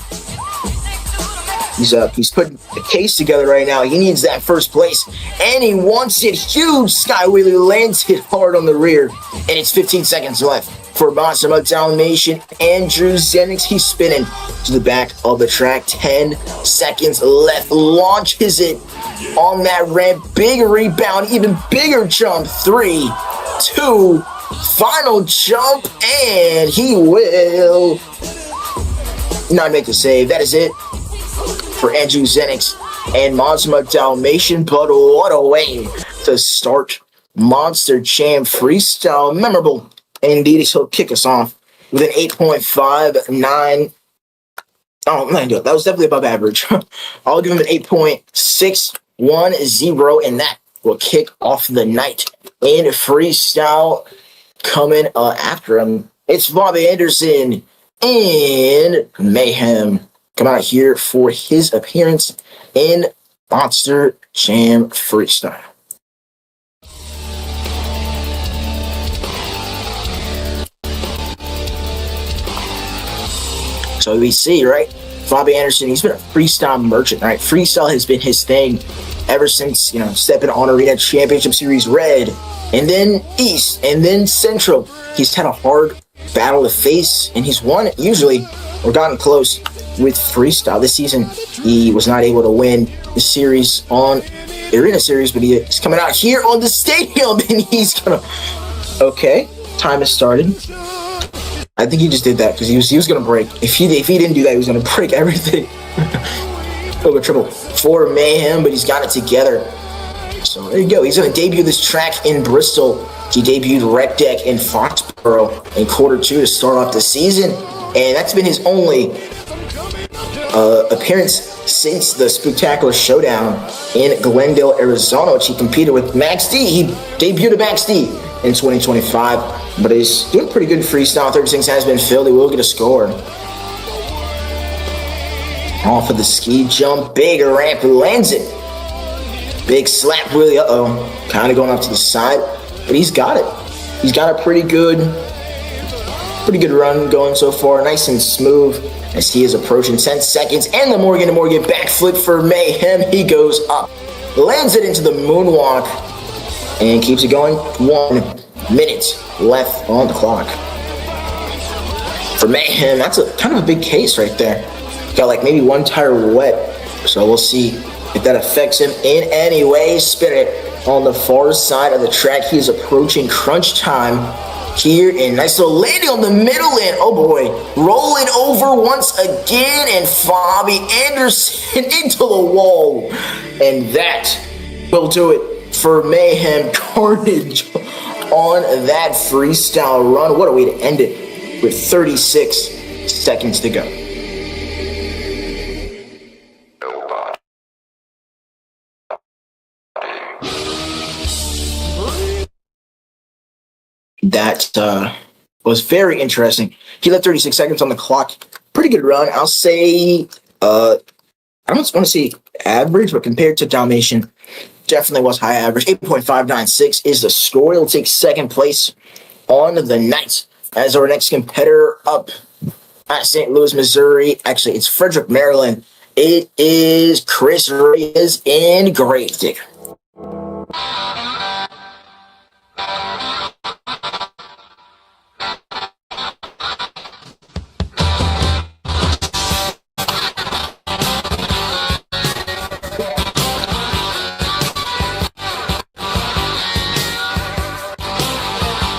He's putting the case together right now. He needs that first place, and he wants it. Huge sky wheelie, lands it hard on the rear, and it's 15 seconds left for Monster Dalmatian. Andrew Zenix, he's spinning to the back of the track. 10 seconds left. Launches it on that ramp. Big rebound, even bigger jump. 3, 2, final jump, and he will not make the save. That is it for Andrew Zenix and Monster Dalmatian. But what a way to start Monster Jam Freestyle. Memorable. Indeed, he'll kick us off with an 8.59. Oh, man, that was definitely above average. I'll give him an 8.610, and that will kick off the night in freestyle. Coming after him, it's Bobby Anderson and Mayhem. Come out here for his appearance in Monster Jam Freestyle. So we see, right? Bobby Anderson, he's been a freestyle merchant, right? Freestyle has been his thing ever since, stepping on Arena Championship Series Red, and then East, and then Central. He's had a hard battle to face, and he's won it usually, or gotten close with freestyle. This season, he was not able to win the series on the Arena Series, but he's coming out here on the stadium, and he's gonna... Okay, time has started. I think he just did that because he was gonna break. If he didn't do that, he was gonna break everything. Over triple for Mayhem, but he's got it together. So there you go. He's gonna debut this track in Bristol. He debuted Rec Deck in Foxborough in Q2 to start off the season, and that's been his only appearance since the Spooktacular Showdown in Glendale, Arizona, which he competed with Max D. He debuted at Max D in 2025, but he's doing pretty good freestyle. 36 has been filled. He will get a score. Off of the ski jump, big ramp, lands it. Big slap wheelie, kind of going off to the side, but he's got it. He's got a pretty good run going so far, nice and smooth as he is approaching 10 seconds, and the Morgan to Morgan backflip for Mayhem. He goes up, lands it into the moonwalk, and keeps it going. 1 minute left on the clock. For Mayhem, that's kind of a big case right there. Got like maybe one tire wet, so we'll see if that affects him in any way. Spirit on the far side of the track. He is approaching crunch time here, and nice little landing on the middle, and oh boy, rolling over once again, and Bobby Anderson into the wall, and that will do it for Mayhem. Carnage on that freestyle run. What a way to end it with 36 seconds to go. That was very interesting. He left 36 seconds on the clock. Pretty good run. I'll say, I don't want to say average, but compared to Dalmatian, definitely was high average. 8.596 is the score. He'll take second place on the night as our next competitor up at St. Louis, Missouri. Actually, it's Frederick, Maryland. It is Chris Reyes in Gravedigger.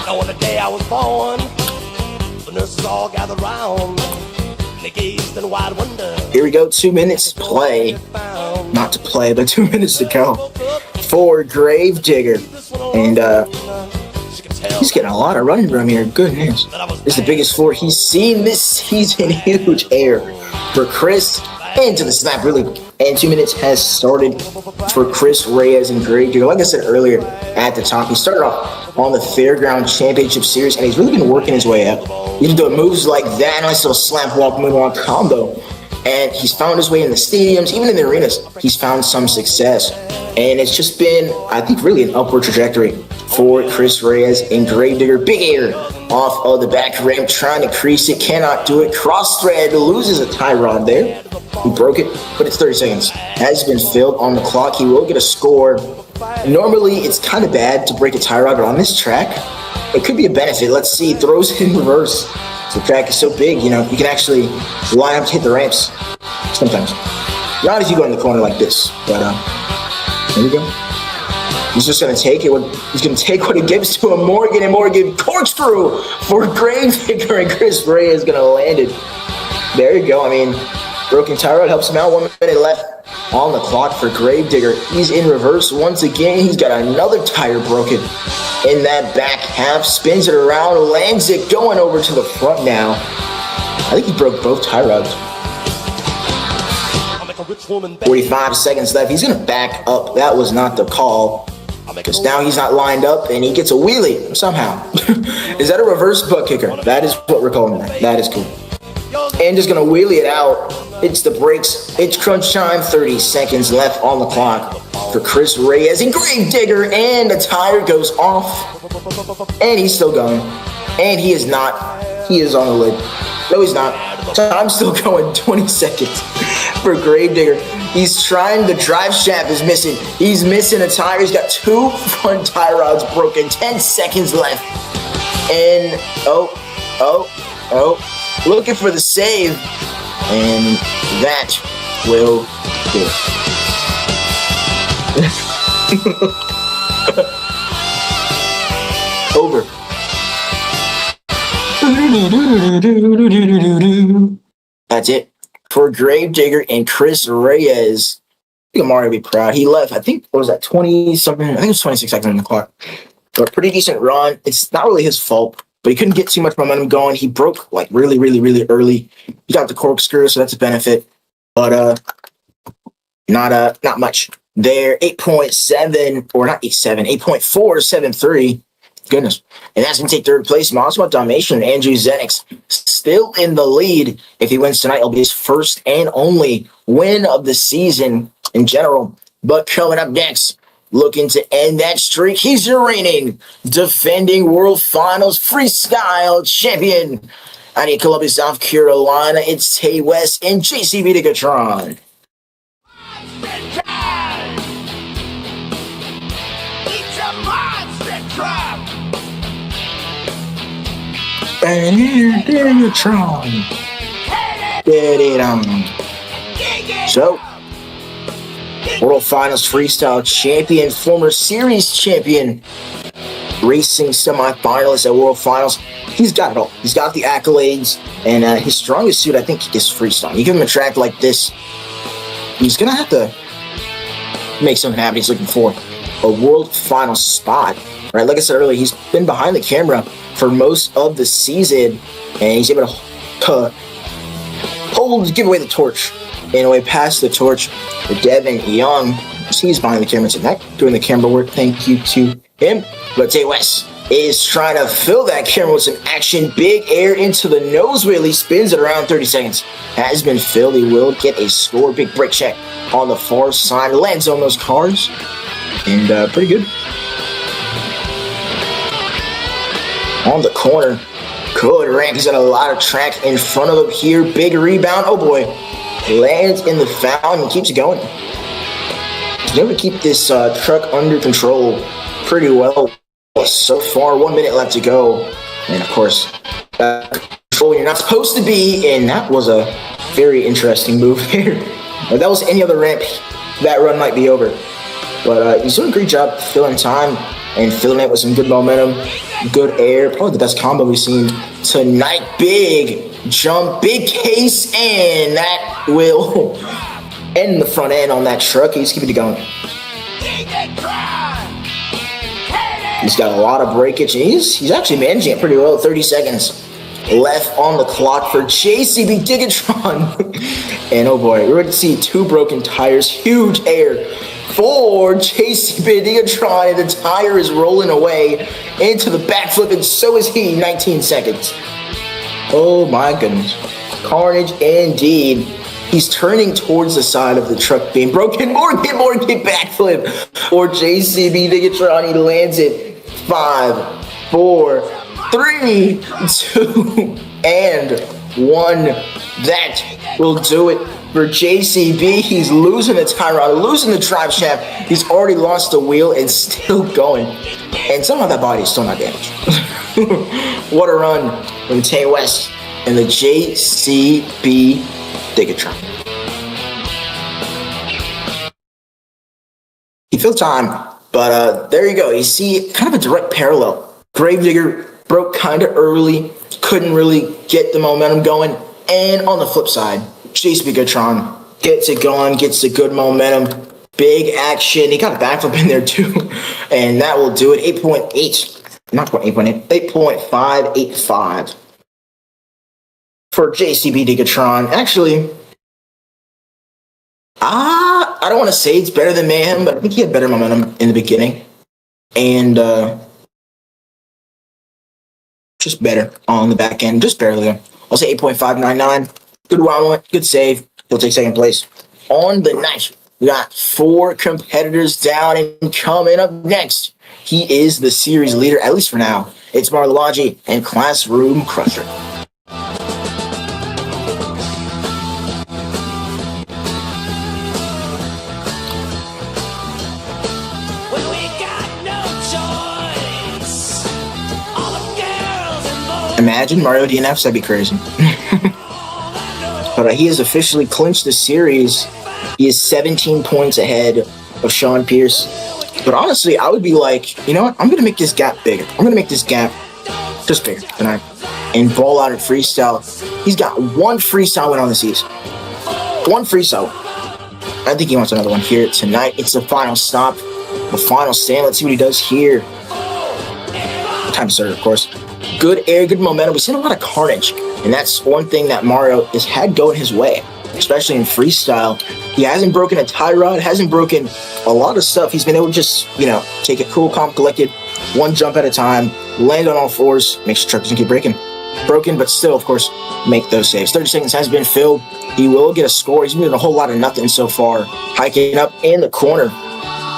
I wanna dance. all gathered round. They gazed in wide wonder. Here we go, 2 minutes to play. Not to play, but 2 minutes to go for Gravedigger. And he's getting a lot of running room here. Goodness. This is the biggest floor he's seen this season. Huge air for Chris. Into the snap, really. And 2 minutes has started for Chris Reyes and Gravedigger. Like I said earlier at the top, he started off on the Fairground Championship Series, and he's really been working his way up. He's doing moves like that, nice little slam walk, move on combo. And he's found his way in the stadiums, even in the arenas. He's found some success. And it's just been, I think, really an upward trajectory for Chris Reyes and Gravedigger. Big air off of the back ramp, trying to crease it, cannot do it. Cross thread, loses a tie rod there. He broke it, but it's 30 seconds. Has been filled on the clock. He will get a score. Normally, it's kind of bad to break a tie rod, but on this track, it could be a benefit. Let's see, throws it in reverse. The track is so big, you know, you can actually line up to hit the ramps sometimes. Not if you go in the corner like this, but there we go. He's just gonna take it. He's gonna take what it gives to him. Morgan and Morgan corkscrew for Gravedigger, and Chris Ray is gonna land it. There you go. I mean, broken tie rod helps him out. 1 minute left on the clock for Gravedigger. He's in reverse once again. He's got another tire broken in that back half. Spins it around, lands it, going over to the front now. I think he broke both tie rods. 45 seconds left. He's going to back up. That was not the call, because now he's not lined up, and he gets a wheelie somehow. Is that a reverse butt kicker? That is what we're calling that. That is cool. And just going to wheelie it out. It's the brakes. It's crunch time. 30 seconds left on the clock for Chris Reyes and Gravedigger, and the tire goes off. And he's still going. And he is not. He is on the lid. No, he's not. Time's still going. 20 seconds for Gravedigger. He's trying. The drive shaft is missing. He's missing a tire. He's got 2 front tie rods broken. 10 seconds left. And looking for the save. And that will do it. Over. That's it for Gravedigger and Chris Reyes. I think Mario will be proud. He left, I think, what was that, 20 something? I think it was 26 seconds on the clock. But pretty decent run. It's not really his fault, but he couldn't get too much momentum going. He broke like really early. He got the corkscrew, so that's a benefit. But not much there. 8.7, or not 8.7, 8.473. Goodness. And that's going to take third place. Monster Domination and Andrew Zenix still in the lead. If he wins tonight, it'll be his first and only win of the season in general. But coming up next, looking to end that streak, he's your reigning, defending World Finals Freestyle Champion. Out of Columbia, South Carolina, it's Tay West and JCB Tigatron. And Tigatron. Get it on. So, World Finals Freestyle Champion, former Series Champion, racing semifinalist at World Finals. He's got it all. He's got the accolades, and his strongest suit, I think, is freestyle. You give him a track like this, he's going to have to make something happen. He's looking for a World Final spot. Right? Like I said earlier, he's been behind the camera for most of the season, and he's able to give away the torch. In a way, pass the torch to Devin Young. He's behind the camera tonight, doing the camera work. Thank you to him. But Tay West is trying to fill that camera with some action. Big air into the nose wheel. He spins it around 30 seconds. Has been filled. He will get a score. Big brake check on the far side. Lands on those cars. And pretty good. On the corner. Good ramp. He's got a lot of track in front of him here. Big rebound. Oh boy. Lands in the foul and keeps going. He's able to keep this truck under control pretty well so far. 1 minute left to go. And of course, control you're not supposed to be. And that was a very interesting move here. If that was any other ramp, that run might be over. But he's doing a great job filling time. and filling it with some good momentum, good air. Probably the best combo we've seen tonight. Big jump, big case, and that will end the front end on that truck. He's keeping it going. He's got a lot of breakage, and he's actually managing it pretty well. 30 seconds left on the clock for JCB Gigatron. And oh boy, we're going to see 2 broken tires. Huge air for JCB Gigatron, and the tire is rolling away into the backflip, and so is he. 19 seconds. Oh my goodness. Carnage indeed. He's turning towards the side of the truck being broken. Morgan backflip for JCB Gigatron. He lands it. 5, 4, 3, 2, and 1. That will do it for JCB. He's losing the tie rod, losing the drive shaft. He's already lost the wheel and still going. And somehow that body is still not damaged. What a run from Tay West and the JCB Gigatron. He filled time. But there you go. You see kind of a direct parallel. Gravedigger broke kind of early, couldn't really get the momentum going. And on the flip side, JCB Gigatron gets it going, gets the good momentum, big action. He got a backflip in there too. And that will do it. 8.8, not 8.8, 8.585 for JCB Gigatron. Actually, I don't want to say it's better than Mayhem, but I think he had better momentum in the beginning. And just better on the back end, just barely. I'll say 8.599. Good wow, good save. He'll take second place. On the night, we got 4 competitors down, and coming up next, he is the series leader, at least for now. It's Marlaji and Classroom Crusher. Imagine Mario DNFs, that'd be crazy. But he has officially clinched the series. He is 17 points ahead of Sean Pierce. But honestly, I would be like, you know what? I'm going to make this gap bigger. I'm going to make this gap just bigger tonight. And ball out at freestyle. He's got 1 freestyle win on the season. 1 freestyle win. I think he wants another one here tonight. It's the final stop, the final stand. Let's see what he does here. Time to start, of course. Good air, good momentum. We've seen a lot of carnage, and that's one thing that Mario has had going his way, especially in freestyle. He hasn't broken a tie rod, hasn't broken a lot of stuff. He's been able to just, take it cool, calm, collected, 1 jump at a time, land on all 4s, make sure truck doesn't keep broken, but still, of course, make those saves. 30 seconds has been filled. He will get a score. He's been doing a whole lot of nothing so far. Hiking up in the corner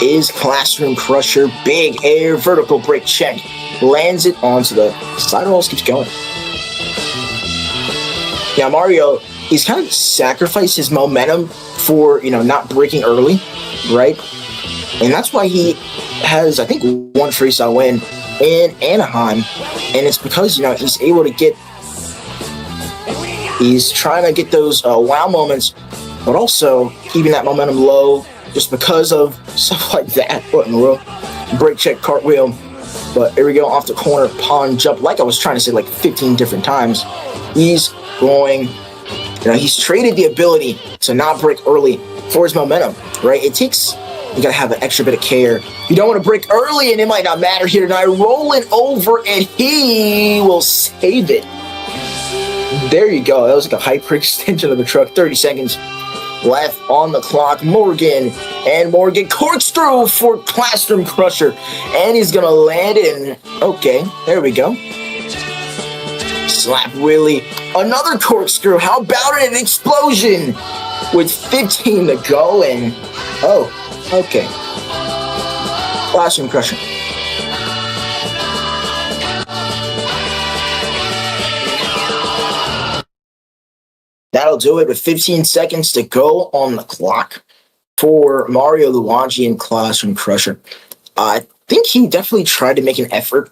is Classroom Crusher. Big air, vertical brake check. Lands it onto the sidewalls, keeps going. Now Mario, he's kind of sacrificed his momentum for, not breaking early, right? And that's why he has, I think, 1 freestyle win in Anaheim. And it's because, he's able to he's trying to get those wow moments, but also keeping that momentum low just because of stuff like that. What in the world? Brake check, cartwheel. But here we go, off the corner, pond jump. Like I was trying to say like 15 different times. He's going, he's traded the ability to not break early for his momentum, right? You got to have an extra bit of care. You don't want to break early, and it might not matter here tonight. Rolling over, and he will save it. There you go. That was like a hyper extension of the truck. 30 seconds left on the clock. Morgan corkscrew for Classroom Crusher, and he's gonna land it. Okay, there we go. Slap Willie, another corkscrew. How about an explosion with 15 to go? And okay, Classroom Crusher. That'll do it with 15 seconds to go on the clock for Mario Luigi and Classroom Crusher. I think he definitely tried to make an effort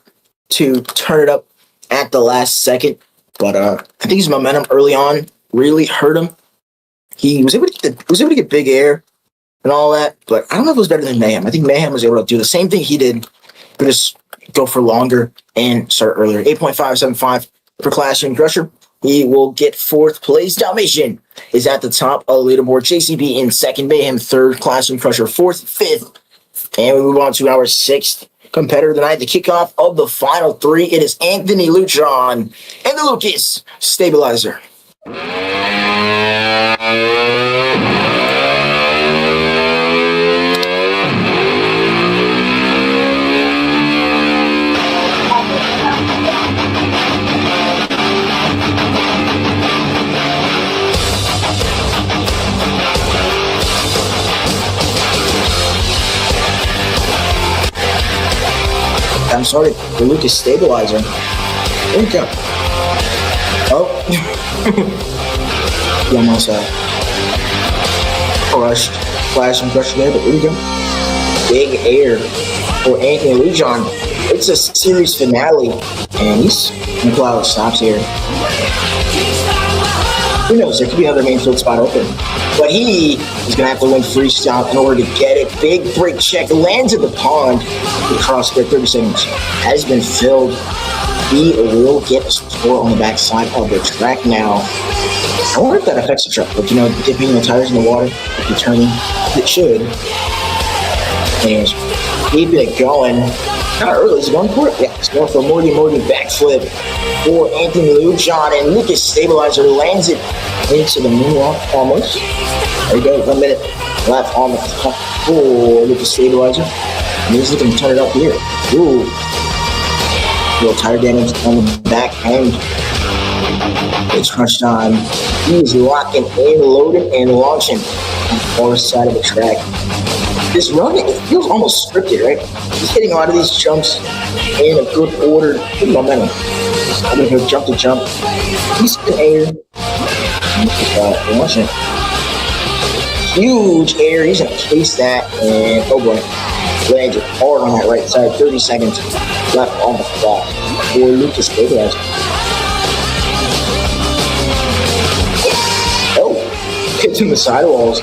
to turn it up at the last second, but I think his momentum early on really hurt him. He was able to get big air and all that, but I don't know if it was better than Mayhem. I think Mayhem was able to do the same thing he did But just go for longer and start earlier. 8.575 for Classroom Crusher. He will get fourth place. Dalmatian is at the top of the leaderboard. JCB in second. Mayhem third. Classroom Crusher fourth. Fifth. And we move on to our sixth competitor tonight. The kickoff of the final three. It is Anthony Luchon and the Lucas Stabilizer. I'm sorry, the Lucas Stabilizer. There we go. Oh. He almost crushed, flash and crushed there, but there we go. Big air for Anthony Lujan. It's a series finale, and he's going to pull out stops here. Who knows, there could be another main field spot open. But he is going to have to win freestyle in order to get it. Big break check, lands at the pond. The cross there, 30 seconds, has been filled. He will get a score on the backside of the track now. I wonder if that affects the truck. But, you know, dipping the tires in the water, if you're turning, it should. And keeping it going. Not early, is he going for it? Yeah, he's going for a Morty backflip for Anthony Lujan, and Lucas Stabilizer lands it into the moonwalk almost. There you go, 1 minute left on the clock for Lucas Stabilizer. And he's looking to turn it up here. Ooh. Little tire damage on the back end. It's crunch time. He's locking in, loading, and launching on the far side of the track. This run, it feels almost scripted, right? He's hitting a lot of these jumps in a good order, good momentum. I'm gonna go jump to jump. He's in air. Launching. Huge air. He's gonna chase that, and oh boy, lands it hard on that right side. 30 seconds left on the clock for Lucas Stabilizer. Oh, hits in the sidewalls.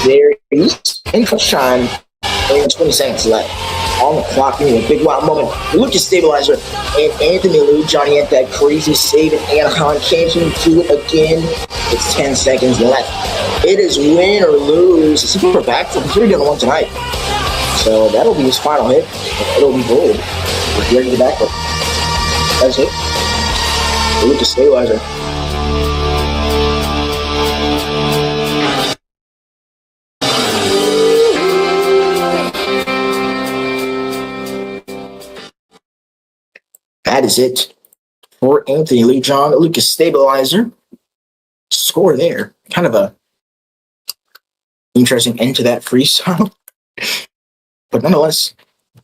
There he's in crunch time, and 20 seconds left on the clock. A big wild moment. Lucas Stabilizer and Anthony Lujan had that crazy save, and Anaheim can't even do it again. It's 10 seconds left. It is win or lose. It's super back for the 3-1 tonight. So that'll be his final hit. It'll be gold. We're ready to back up. That's it. Lucas Stabilizer. That is it for Anthony Lujan. Lucas Stabilizer. Score there. Kind of a interesting end to that freestyle. But nonetheless,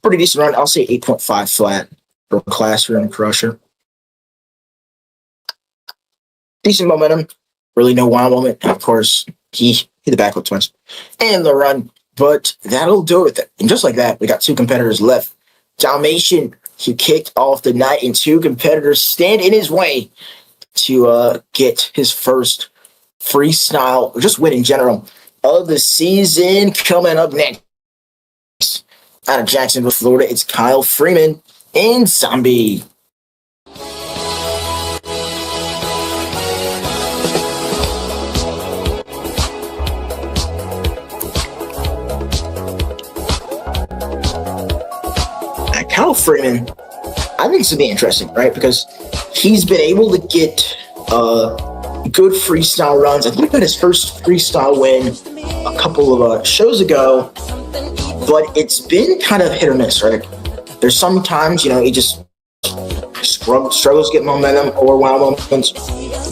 pretty decent run. I'll say 8.5 flat for Classroom Crusher. Decent momentum. Really no wild moment. Of course, he hit the backflip twice. And the run. But that'll do it. And just like that, we got two competitors left. Dalmatian, he kicked off the night, and two competitors stand in his way to get his first freestyle, or just win in general, of the season. Coming up next, out of Jacksonville, Florida, it's Kyle Freeman and Zombie. Kyle Freeman, I think this would be interesting, right? Because he's been able to get good freestyle runs. I think he got his first freestyle win a couple of shows ago, but it's been kind of hit or miss, right? There's sometimes, you know, he just struggles to get momentum or wild moments,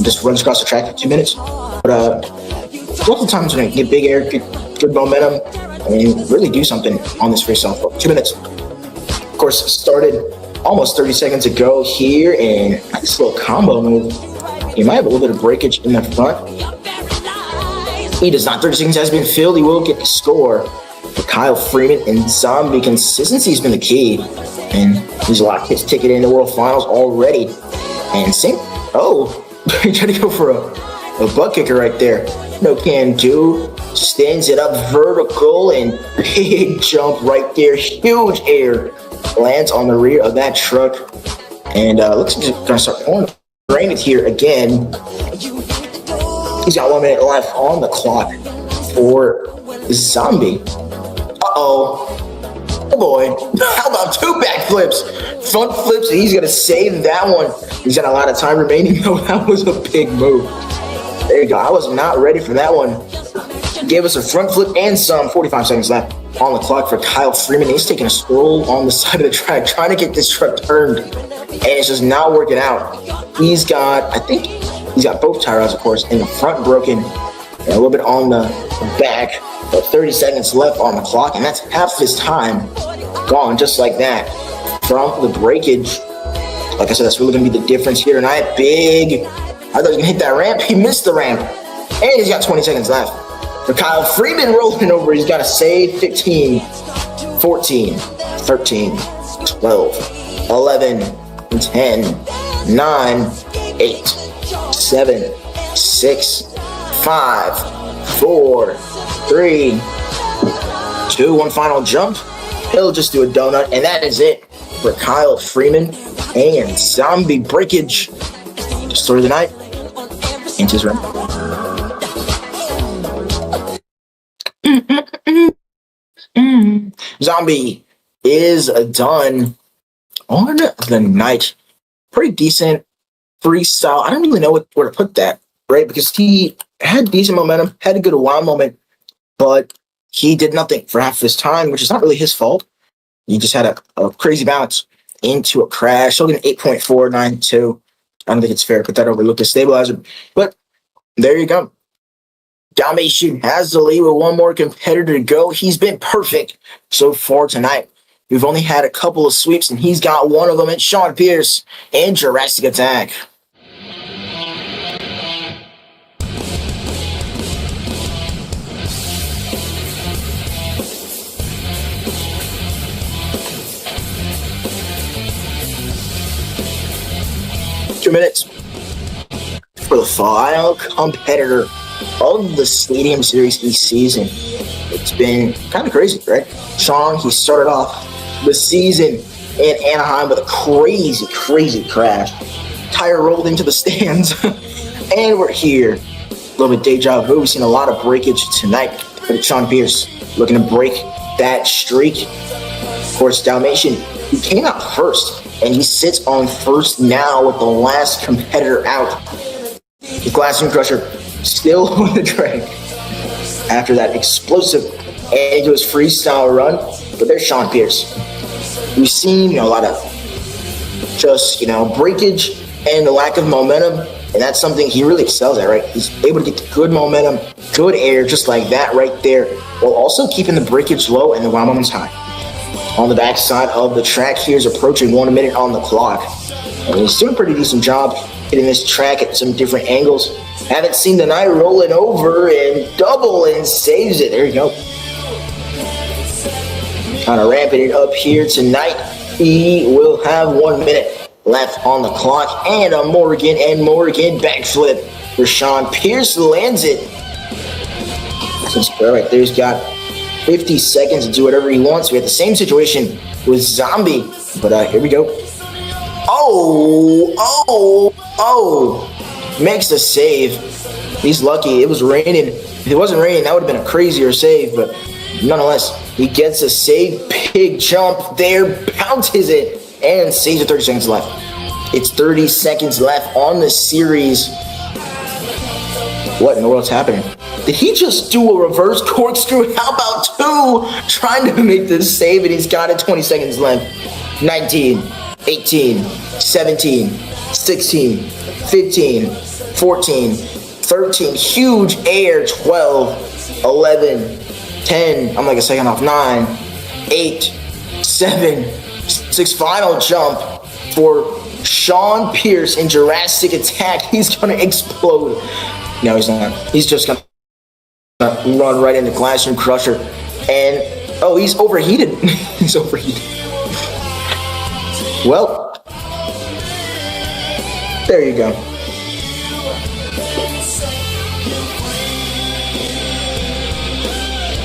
just runs across the track for 2 minutes. But lots of times when you get big air, good momentum, and you really do something on this freestyle for 2 minutes. Of course, it started almost 30 seconds ago here, and this little combo move, he might have a little bit of breakage in the front. He does not. 30 seconds has been filled. He will get the score for Kyle Freeman and Zombie. Consistency has been the key, and he's locked his ticket in the World Finals already. And same, he tried to go for a butt kicker right there. No can do. Stands it up vertical, and big jump right there. Huge air lands on the rear of that truck, and looks like he's gonna start pouring rain here again. He's got 1 minute left on the clock for Zombie. Uh-oh. Oh boy. How about 2 backflips? Front flips, and he's going to save that one. He's got a lot of time remaining, though. That was a big move. There you go. I was not ready for that one. Gave us a front flip and some. 45 seconds left on the clock for Kyle Freeman. He's taking a stroll on the side of the track, trying to get this truck turned, and it's just not working out. He's got, I think, he's got both tire rods, of course, in the front broken, and a little bit on the back. But 30 seconds left on the clock, and that's half his time gone, just like that, from the breakage. Like I said, that's really going to be the difference here tonight. Big. I thought he was going to hit that ramp. He missed the ramp, and he's got 20 seconds left. For Kyle Freeman rolling over, he's got to save 15, 14, 13, 12, 11, 10, 9, 8, 7, 6, 5, 4, 3, 2, 1 final jump. He'll just do a donut, and that is it for Kyle Freeman and Zombie Breakage. Story of the night into his room. Zombie is done on the night. Pretty decent freestyle. I don't really know where to put that, right? Because he had decent momentum, had a good wow moment, but he did nothing for half his time, which is not really his fault. He just had a crazy bounce into a crash. He'll get an 8.492. I don't think it's fair to put that over Lucas Stabilizer, but there you go. Dalmatian has the lead with one more competitor to go. He's been perfect so far tonight. We've only had a couple of sweeps, and he's got one of them. It's Sean Pierce and Jurassic Attack. Minutes for the final competitor of the Stadium Series East season. It's been kind of crazy, right? Sean, he started off the season in Anaheim with a crazy crash. Tire rolled into the stands, and we're here. A little bit deja vu. We've seen a lot of breakage tonight, but it's Sean Pierce looking to break that streak. Of course, Dalmatian, he came out first, and he sits on first now with the last competitor out. The Glassroom Crusher still on the track after that explosive end to his freestyle run. But there's Sean Pierce. We've seen a lot of just breakage and the lack of momentum, and that's something he really excels at, right? He's able to get the good momentum, good air, just like that right there, while also keeping the breakage low and the wow moments high. On the backside of the track, here's approaching 1 minute on the clock. And he's doing a pretty decent job hitting this track at some different angles. Haven't seen the night rolling over and double and saves it. There you go. Kind of ramping it up here tonight. He will have 1 minute left on the clock. And a Morgan backflip for Sean Pierce lands it. All right, there's got 50 seconds to do whatever he wants. We have the same situation with Zombie, but here we go. Makes the save. He's lucky. It was raining. If it wasn't raining, that would have been a crazier save, but nonetheless, he gets a save. Big jump there, bounces it, and saves with 30 seconds left. It's 30 seconds left on the series. What in the world's happening? Did he just do a reverse corkscrew? How about 2? Trying to make this save, and he's got it. 20 seconds left. 19, 18, 17, 16, 15, 14, 13. Huge air. 12, 11, 10. I'm like a second off. 9, 8, 7, 6. Final jump for Sean Pierce in Jurassic Attack. He's going to explode. No, he's not. He's just going to run right into Glassroom Crusher. And, he's overheated. He's overheated. Well, there you go.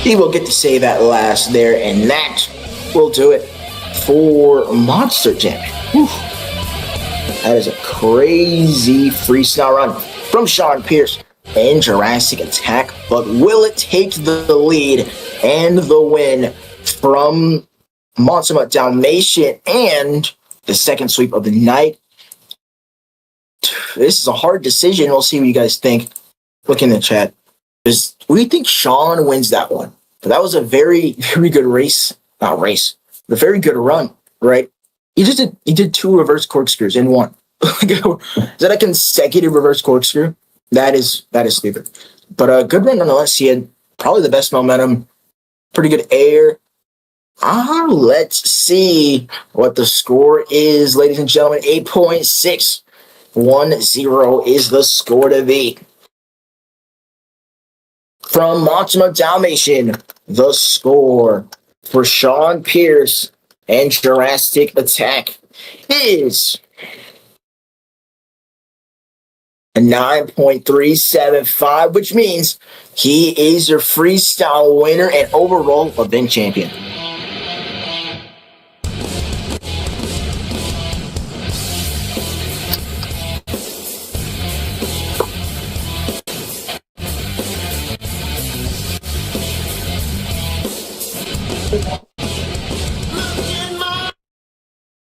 He will get to save at last there, and that will do it for Monster Jam. Whew. That is a crazy freestyle run from Sean Pierce and Jurassic Attack. But will it take the lead and the win from Monster Dalmatian and the second sweep of the night? This is a hard decision. We'll see what you guys think. Look in the chat. We think Sean wins that one. But that was a very, very good race. Not race. A very good run, right? He did 2 reverse corkscrews in one. Is that a consecutive reverse corkscrew? That is stupid. But a good run nonetheless. He had probably the best momentum. Pretty good air. Let's see what the score is, ladies and gentlemen. 8.610 is the score to beat. From Monster Dalmatian, the score for Sean Pierce and Jurassic Attack is a 9.375, which means he is your freestyle winner and overall event champion.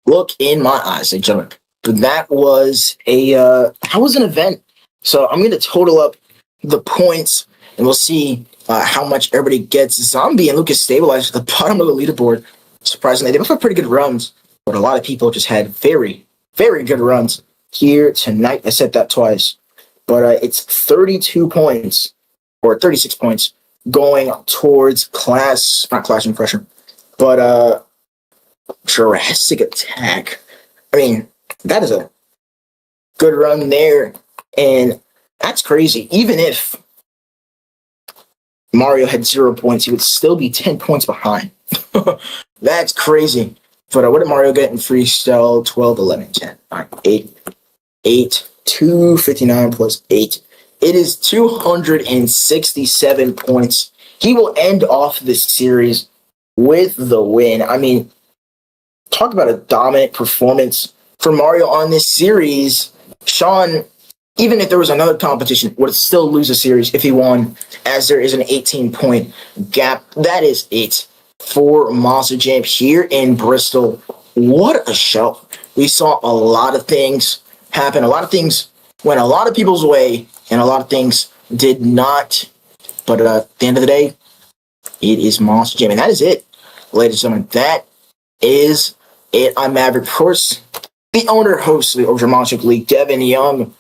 Look in my eyes, ladies and gentlemen. That was an event. So I'm going to total up the points, and we'll see how much everybody gets. Zombie and Lucas stabilized at the bottom of the leaderboard. Surprisingly, they both had pretty good runs, but a lot of people just had very, very good runs here tonight. I said that twice, but it's 32 points or 36 points going towards not classroom pressure, but Jurassic Attack. I mean, that is a good run there, and that's crazy. Even if Mario had 0 points, he would still be 10 points behind. That's crazy. But what did Mario get in freestyle? 12, 11, 10. All right, 8, 259 plus 8. It is 267 points. He will end off this series with the win. I mean, talk about a dominant performance for Mario on this series. Sean, even if there was another competition, would still lose a series if he won, as there is an 18-point gap. That is it for Monster Jam here in Bristol. What a show. We saw a lot of things happen. A lot of things went a lot of people's way, and a lot of things did not. But at the end of the day, it is Monster Jam. And that is it, ladies and gentlemen. That is it. I'm Maverick, of course, the owner, host of the Overdriven Monster Trucks League, Devin Young,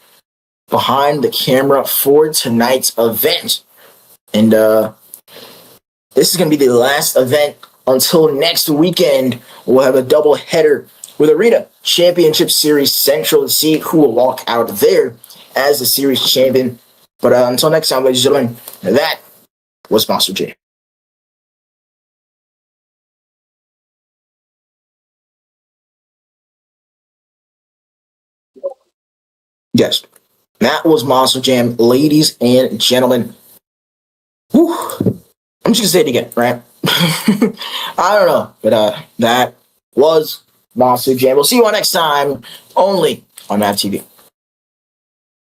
behind the camera for tonight's event. And this is going to be the last event until next weekend. We'll have a double header with Arena Championship Series Central to see who will walk out there as the series champion. But until next time, ladies and gentlemen, that was Monster J. Yes, that was Monster Jam, ladies and gentlemen. Whew. I'm just gonna say it again, right? I don't know, but that was Monster Jam. We'll see you all next time, only on Mav TV.